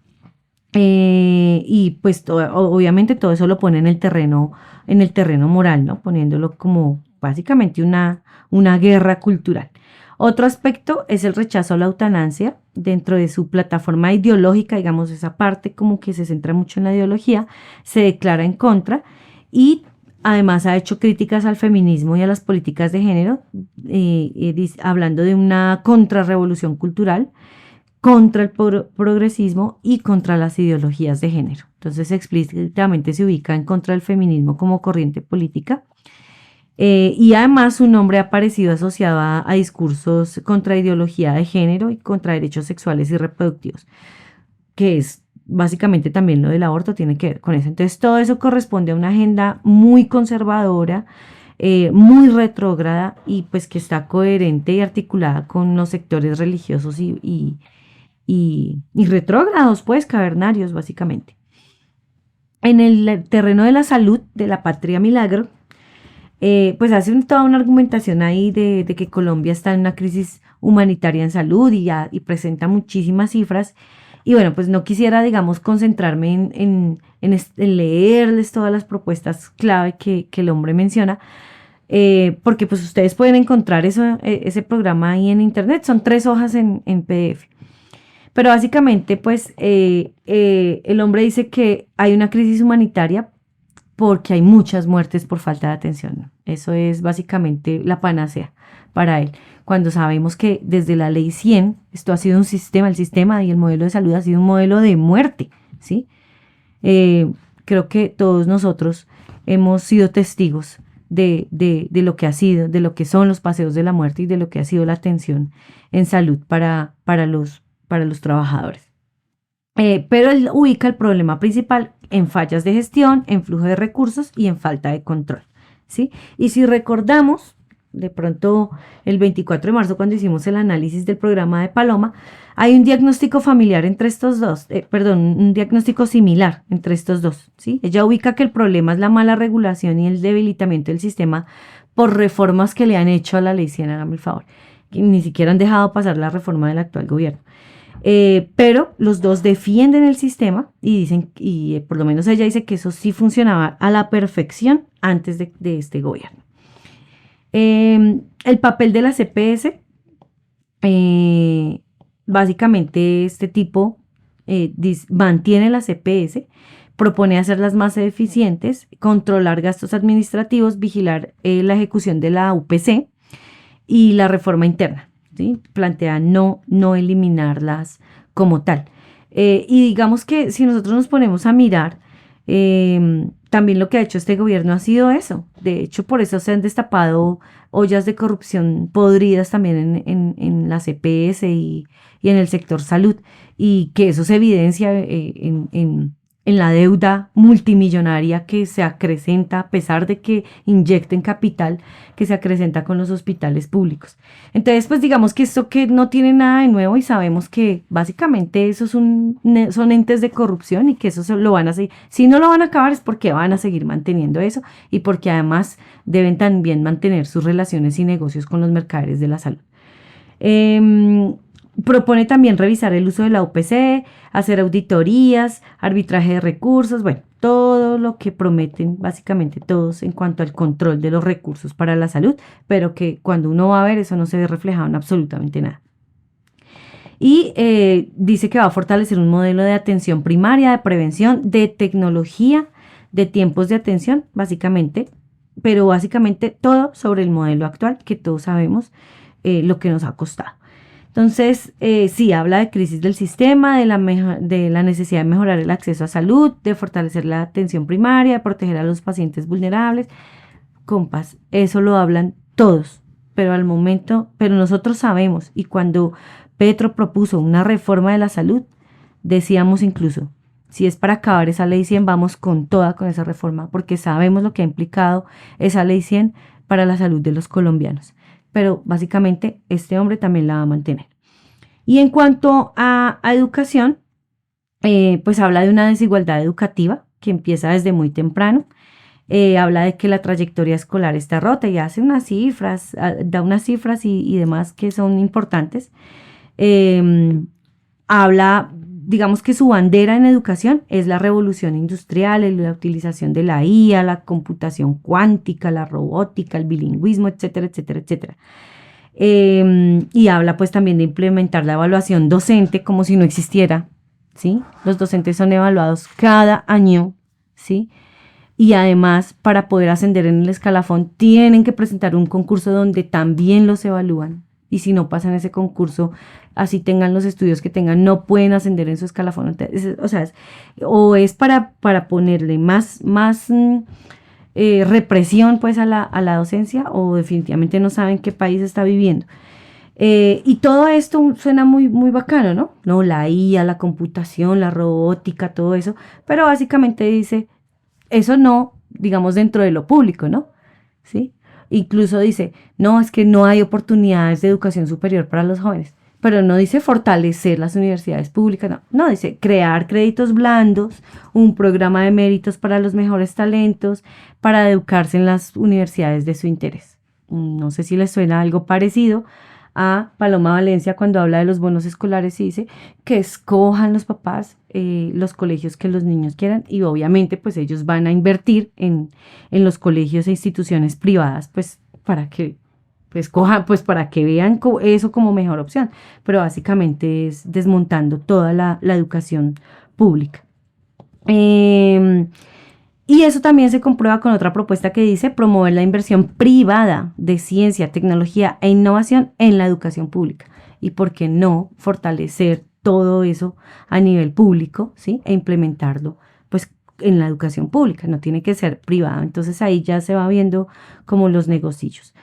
Y pues obviamente todo eso lo pone en el terreno moral, ¿no? Poniéndolo como básicamente una guerra cultural. Otro aspecto es el rechazo a la eutanasia. Dentro de su plataforma ideológica, digamos, esa parte como que se centra mucho en la ideología, se declara en contra, y además ha hecho críticas al feminismo y a las políticas de género, hablando de una contrarrevolución cultural, contra el progresismo y contra las ideologías de género. Entonces explícitamente se ubica en contra del feminismo como corriente política. Y además su nombre ha aparecido asociado a discursos contra ideología de género y contra derechos sexuales y reproductivos, que es básicamente también lo del aborto tiene que ver con eso. Entonces todo eso corresponde a una agenda muy conservadora, muy retrógrada y pues que está coherente y articulada con los sectores religiosos y retrógrados, pues cavernarios básicamente. En el terreno de la salud de la Patria Milagro, pues hace toda una argumentación ahí de que Colombia está en una crisis humanitaria en salud y presenta muchísimas cifras. Y bueno, pues no quisiera, digamos, concentrarme en leerles todas las propuestas clave que el hombre menciona, porque pues ustedes pueden encontrar ese programa ahí en internet, son 3 hojas en PDF. Pero básicamente, pues, el hombre dice que hay una crisis humanitaria porque hay muchas muertes por falta de atención. Eso es básicamente la panacea para él. Cuando sabemos que desde la ley 100, esto ha sido un sistema, el sistema y el modelo de salud ha sido un modelo de muerte, ¿sí? Creo que todos nosotros hemos sido testigos de lo que ha sido, de lo que son los paseos de la muerte y de lo que ha sido la atención en salud para los trabajadores. Pero él ubica el problema principal en fallas de gestión, en flujo de recursos y en falta de control, ¿sí? Y si recordamos, de pronto el 24 de marzo cuando hicimos el análisis del programa de Paloma, hay un diagnóstico familiar entre estos dos, un diagnóstico similar entre estos dos, ¿sí? Ella ubica que el problema es la mala regulación y el debilitamiento del sistema por reformas que le han hecho a la ley 100, hágame el favor, que ni siquiera han dejado pasar la reforma del actual gobierno. Pero los dos defienden el sistema y dicen, y por lo menos ella dice que eso sí funcionaba a la perfección antes de este gobierno. El papel de la CPS, básicamente este tipo mantiene la CPS, propone hacerlas más eficientes, controlar gastos administrativos, vigilar la ejecución de la UPC y la reforma interna. ¿Sí? Plantea no eliminarlas como tal. Y digamos que si nosotros nos ponemos a mirar, también lo que ha hecho este gobierno ha sido eso. De hecho, por eso se han destapado ollas de corrupción podridas también en la CPS y en el sector salud, y que eso se evidencia en la deuda multimillonaria que se acrecenta a pesar de que inyecten capital, que se acrecenta con los hospitales públicos. Entonces, pues digamos que esto que no tiene nada de nuevo y sabemos que básicamente esos son entes de corrupción y que eso lo van a seguir. Si no lo van a acabar es porque van a seguir manteniendo eso y porque además deben también mantener sus relaciones y negocios con los mercaderes de la salud. Propone también revisar el uso de la UPC, hacer auditorías, arbitraje de recursos, bueno, todo lo que prometen básicamente todos en cuanto al control de los recursos para la salud, pero que cuando uno va a ver eso no se ve reflejado en absolutamente nada. Y dice que va a fortalecer un modelo de atención primaria, de prevención, de tecnología, de tiempos de atención, básicamente, pero básicamente todo sobre el modelo actual que todos sabemos lo que nos ha costado. Entonces, sí, habla de crisis del sistema, de la necesidad de mejorar el acceso a salud, de fortalecer la atención primaria, de proteger a los pacientes vulnerables. Compas, eso lo hablan todos, pero al momento, pero nosotros sabemos, y cuando Petro propuso una reforma de la salud, decíamos incluso, si es para acabar esa ley 100, vamos con toda con esa reforma, porque sabemos lo que ha implicado esa ley 100 para la salud de los colombianos. Pero básicamente este hombre también la va a mantener. Y en cuanto a educación, pues habla de una desigualdad educativa que empieza desde muy temprano. Habla de que la trayectoria escolar está rota y hace unas cifras, da unas cifras y demás que son importantes. Habla, digamos que su bandera en educación es la revolución industrial, la utilización de la IA, la computación cuántica, la robótica, el bilingüismo, etcétera, etcétera, etcétera. Y habla pues también de implementar la evaluación docente como si no existiera, ¿sí? Los docentes son evaluados cada año, ¿sí? Y además, para poder ascender en el escalafón, tienen que presentar un concurso donde también los evalúan. Y si no pasan ese concurso, así tengan los estudios que tengan, no pueden ascender en su escalafón. Entonces, es para ponerle más represión pues a la docencia, o definitivamente no saben qué país está viviendo. Y todo esto suena muy, muy bacano, ¿no? No, la IA, la computación, la robótica, todo eso, pero básicamente dice, eso no, digamos, dentro de lo público, ¿no? ¿Sí? Incluso dice, no, es que no hay oportunidades de educación superior para los jóvenes, pero no dice fortalecer las universidades públicas, no, no, dice crear créditos blandos, un programa de méritos para los mejores talentos, para educarse en las universidades de su interés. No sé si les suena algo parecido a Paloma Valencia cuando habla de los bonos escolares y dice que escojan los papás los colegios que los niños quieran y obviamente pues ellos van a invertir en los colegios e instituciones privadas pues para que escojan, pues para que vean eso como mejor opción, pero básicamente es desmontando toda la educación pública. Y eso también se comprueba con otra propuesta que dice promover la inversión privada de ciencia, tecnología e innovación en la educación pública. Y por qué no fortalecer todo eso a nivel público, ¿sí? E implementarlo pues en la educación pública, no tiene que ser privada. Entonces ahí ya se va viendo como los negocios.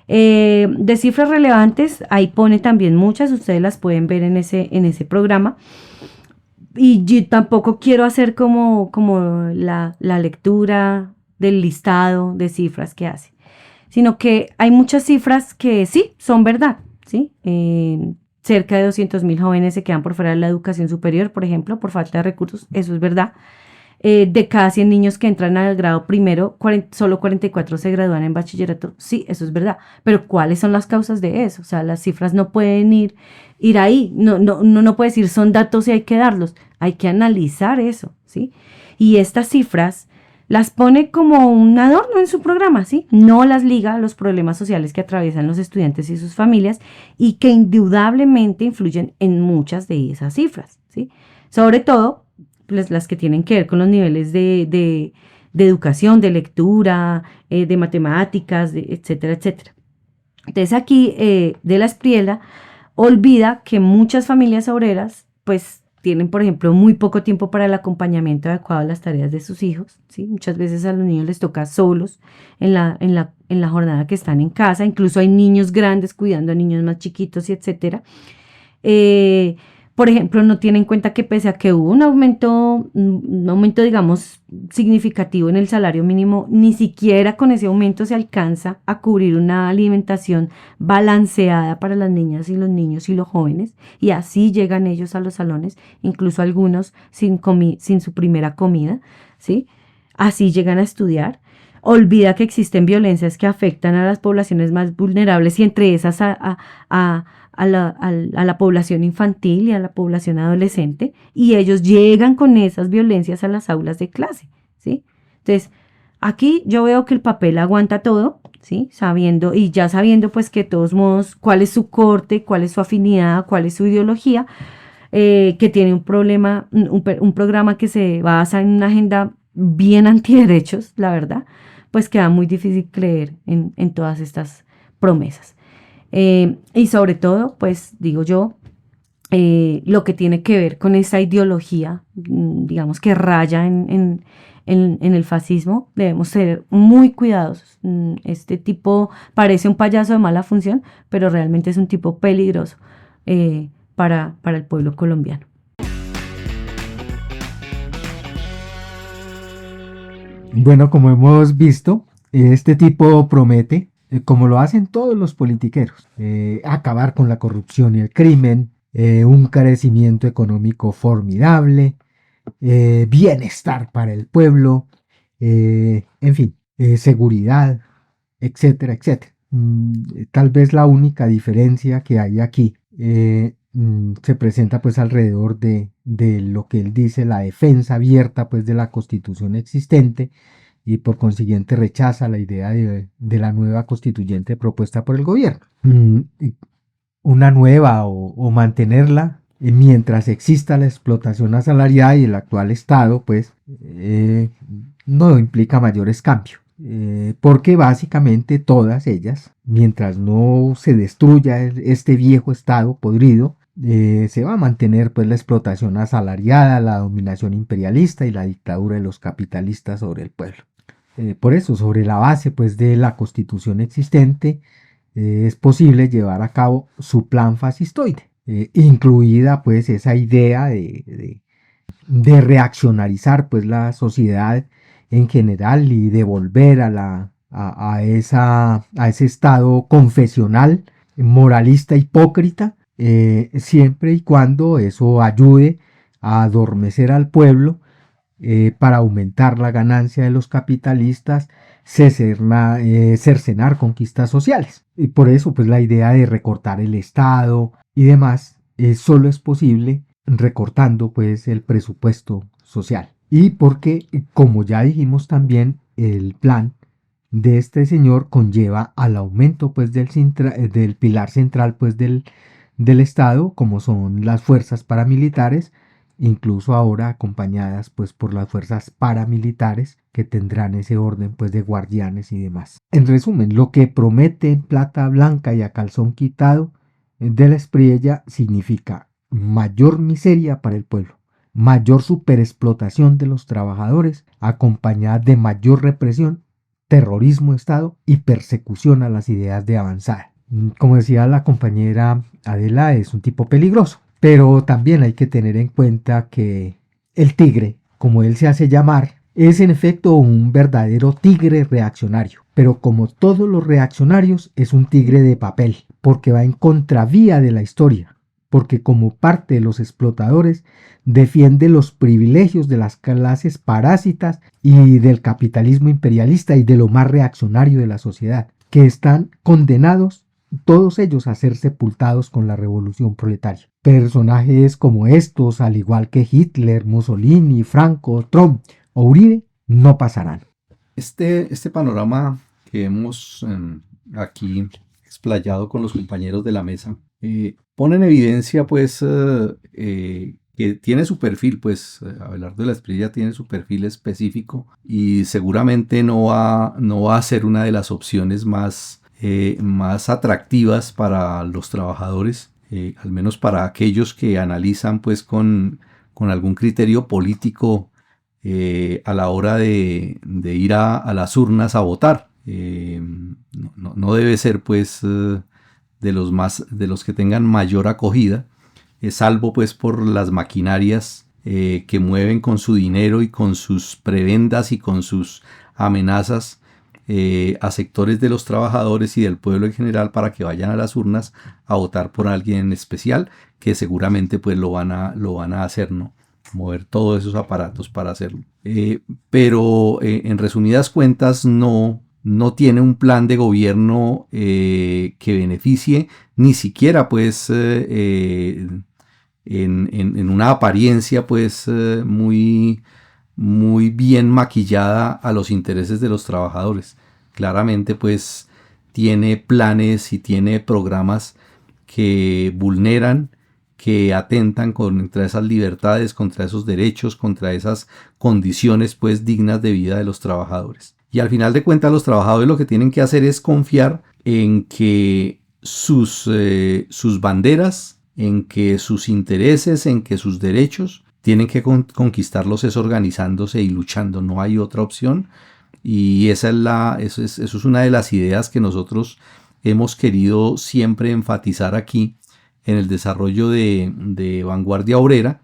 De cifras relevantes, ahí pone también muchas, ustedes las pueden ver en ese programa. Y yo tampoco quiero hacer como la lectura del listado de cifras que hace, sino que hay muchas cifras que sí, son verdad, ¿sí? Cerca de 200.000 jóvenes se quedan por fuera de la educación superior, por ejemplo, por falta de recursos, eso es verdad. De cada 100 niños que entran al grado primero, solo 44 se gradúan en bachillerato. Sí, eso es verdad. Pero ¿cuáles son las causas de eso? O sea, las cifras no pueden ir ahí. No puede decir son datos y hay que darlos. Hay que analizar eso, ¿sí? Y estas cifras las pone como un adorno en su programa, ¿sí? No las liga a los problemas sociales que atraviesan los estudiantes y sus familias y que indudablemente influyen en muchas de esas cifras, ¿sí? Sobre todo las que tienen que ver con los niveles de educación, de lectura, de matemáticas, etcétera, etcétera. Entonces aquí de la Espriella olvida que muchas familias obreras pues tienen, por ejemplo, muy poco tiempo para el acompañamiento adecuado a las tareas de sus hijos, ¿sí? Muchas veces a los niños les toca solos en la jornada que están en casa, incluso hay niños grandes cuidando a niños más chiquitos y etcétera. Por ejemplo, no tiene en cuenta que pese a que hubo un aumento, digamos, significativo en el salario mínimo, ni siquiera con ese aumento se alcanza a cubrir una alimentación balanceada para las niñas y los niños y los jóvenes, y así llegan ellos a los salones, incluso algunos sin su primera comida, ¿sí? Así llegan a estudiar. Olvida que existen violencias que afectan a las poblaciones más vulnerables y entre esas a la población infantil y a la población adolescente, y ellos llegan con esas violencias a las aulas de clase, ¿sí? Entonces, aquí yo veo que el papel aguanta todo, ¿sí? Sabiendo pues que de todos modos cuál es su corte, cuál es su afinidad, cuál es su ideología, que tiene un problema, un programa que se basa en una agenda bien antiderechos, la verdad, pues queda muy difícil creer en todas estas promesas. Y sobre todo, pues digo yo, lo que tiene que ver con esa ideología, digamos que raya en el fascismo, debemos ser muy cuidadosos. Este tipo parece un payaso de mala función, pero realmente es un tipo peligroso para el pueblo colombiano. Bueno, como hemos visto, este tipo promete, como lo hacen todos los politiqueros, acabar con la corrupción y el crimen, un crecimiento económico formidable, bienestar para el pueblo, en fin, seguridad, etcétera, etcétera. Tal vez la única diferencia que hay aquí se presenta pues alrededor de lo que él dice, la defensa abierta pues de la constitución existente, y por consiguiente rechaza la idea de la nueva constituyente propuesta por el gobierno. Una nueva o mantenerla mientras exista la explotación asalariada y el actual estado pues no implica mayores cambios. Porque básicamente todas ellas, mientras no se destruya este viejo estado podrido, se va a mantener pues la explotación asalariada, la dominación imperialista y la dictadura de los capitalistas sobre el pueblo. Por eso, sobre la base pues de la constitución existente, es posible llevar a cabo su plan fascistoide, incluida pues esa idea de reaccionarizar pues la sociedad en general y de volver a ese estado confesional, moralista, hipócrita, siempre y cuando eso ayude a adormecer al pueblo para aumentar la ganancia de los capitalistas, cercenar conquistas sociales. Y por eso pues la idea de recortar el Estado y demás solo es posible recortando pues el presupuesto social. Y porque, como ya dijimos también, el plan de este señor conlleva al aumento pues del pilar central pues del Estado, como son las fuerzas paramilitares, incluso ahora acompañadas pues por las fuerzas paramilitares que tendrán ese orden pues de guardianes y demás. En resumen, lo que promete en plata blanca y a calzón quitado de la Espriella significa mayor miseria para el pueblo, mayor superexplotación de los trabajadores, acompañada de mayor represión, terrorismo de Estado y persecución a las ideas de avanzada. Como decía la compañera Adela, es un tipo peligroso, pero también hay que tener en cuenta que el tigre, como él se hace llamar, es en efecto un verdadero tigre reaccionario, pero como todos los reaccionarios es un tigre de papel, porque va en contravía de la historia, porque como parte de los explotadores defiende los privilegios de las clases parásitas y del capitalismo imperialista y de lo más reaccionario de la sociedad, que están condenados todos ellos a ser sepultados con la revolución proletaria. Personajes como estos, al igual que Hitler, Mussolini, Franco, Trump o Uribe, no pasarán. Este panorama que hemos aquí explayado con los compañeros de la mesa pone en evidencia pues que tiene su perfil, pues Abelardo de la Espriella tiene su perfil específico y seguramente no va a ser una de las opciones más atractivas para los trabajadores, al menos para aquellos que analizan pues con algún criterio político a la hora de ir a las urnas a votar. No debe ser pues de los que tengan mayor acogida, salvo pues por las maquinarias que mueven con su dinero y con sus prebendas y con sus amenazas a sectores de los trabajadores y del pueblo en general para que vayan a las urnas a votar por alguien en especial, que seguramente pues lo van a hacer, ¿no? Mover todos esos aparatos para hacerlo. Pero en resumidas cuentas no tiene un plan de gobierno que beneficie ni siquiera pues en una apariencia pues muy bien maquillada a los intereses de los trabajadores. Claramente pues tiene planes y tiene programas que vulneran, que atentan contra esas libertades, contra esos derechos, contra esas condiciones pues dignas de vida de los trabajadores. Y al final de cuentas los trabajadores lo que tienen que hacer es confiar en que sus banderas, en que sus intereses, en que sus derechos tienen que conquistarlos es organizándose y luchando, no hay otra opción. Y eso es una de las ideas que nosotros hemos querido siempre enfatizar aquí en el desarrollo de Vanguardia Obrera,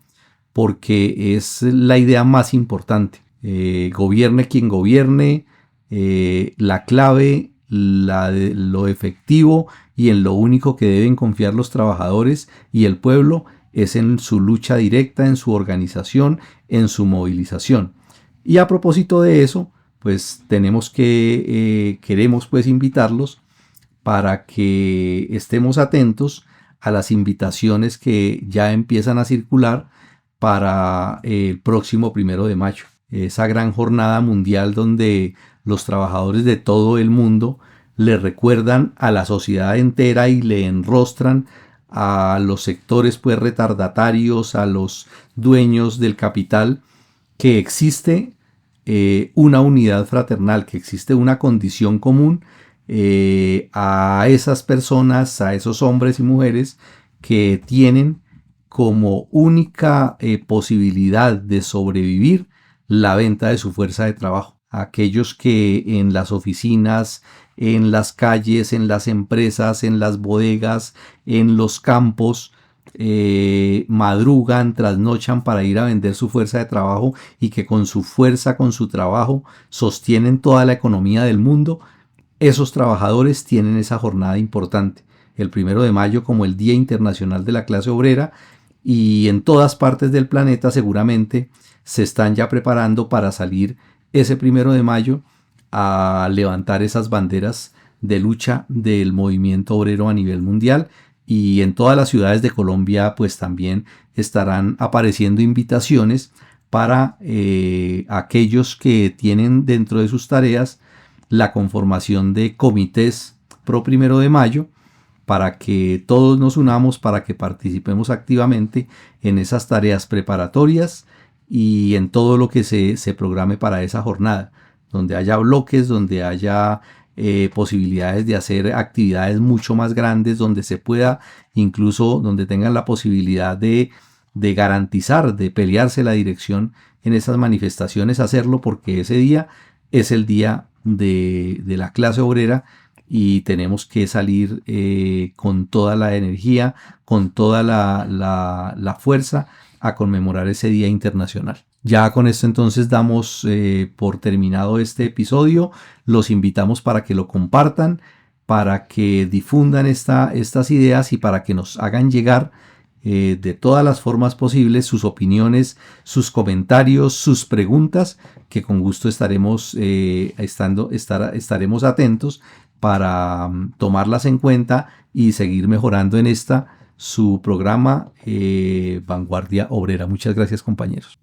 porque es la idea más importante. Gobierne quien gobierne, la clave, lo efectivo y en lo único que deben confiar los trabajadores y el pueblo es en su lucha directa, en su organización, en su movilización. Y a propósito de eso, pues queremos pues invitarlos para que estemos atentos a las invitaciones que ya empiezan a circular para el próximo 1 de mayo. Esa gran jornada mundial donde los trabajadores de todo el mundo le recuerdan a la sociedad entera y le enrostran a los sectores pues retardatarios, a los dueños del capital, que existe una unidad fraternal, que existe una condición común a esas personas, a esos hombres y mujeres que tienen como única posibilidad de sobrevivir la venta de su fuerza de trabajo. aquellos que en las oficinas, en las calles, en las empresas, en las bodegas, en los campos, madrugan, trasnochan para ir a vender su fuerza de trabajo y que con su fuerza, con su trabajo, sostienen toda la economía del mundo. Esos trabajadores tienen esa jornada importante, el 1 de mayo como el Día Internacional de la Clase Obrera, y en todas partes del planeta seguramente se están ya preparando para salir ese 1 de mayo a levantar esas banderas de lucha del movimiento obrero a nivel mundial. Y en todas las ciudades de Colombia pues también estarán apareciendo invitaciones para aquellos que tienen dentro de sus tareas la conformación de comités pro 1 de mayo, para que todos nos unamos, para que participemos activamente en esas tareas preparatorias y en todo lo que se programe para esa jornada, donde haya bloques, donde haya posibilidades de hacer actividades mucho más grandes, donde se pueda, incluso donde tengan la posibilidad de garantizar, de pelearse la dirección en esas manifestaciones, hacerlo, porque ese día es el día de la clase obrera y tenemos que salir con toda la energía, con toda la fuerza a conmemorar ese día internacional. Ya con esto entonces damos por terminado este episodio. Los invitamos para que lo compartan, para que difundan estas ideas y para que nos hagan llegar de todas las formas posibles sus opiniones, sus comentarios, sus preguntas, que con gusto estaremos atentos para tomarlas en cuenta y seguir mejorando en su programa Vanguardia Obrera. Muchas gracias, compañeros.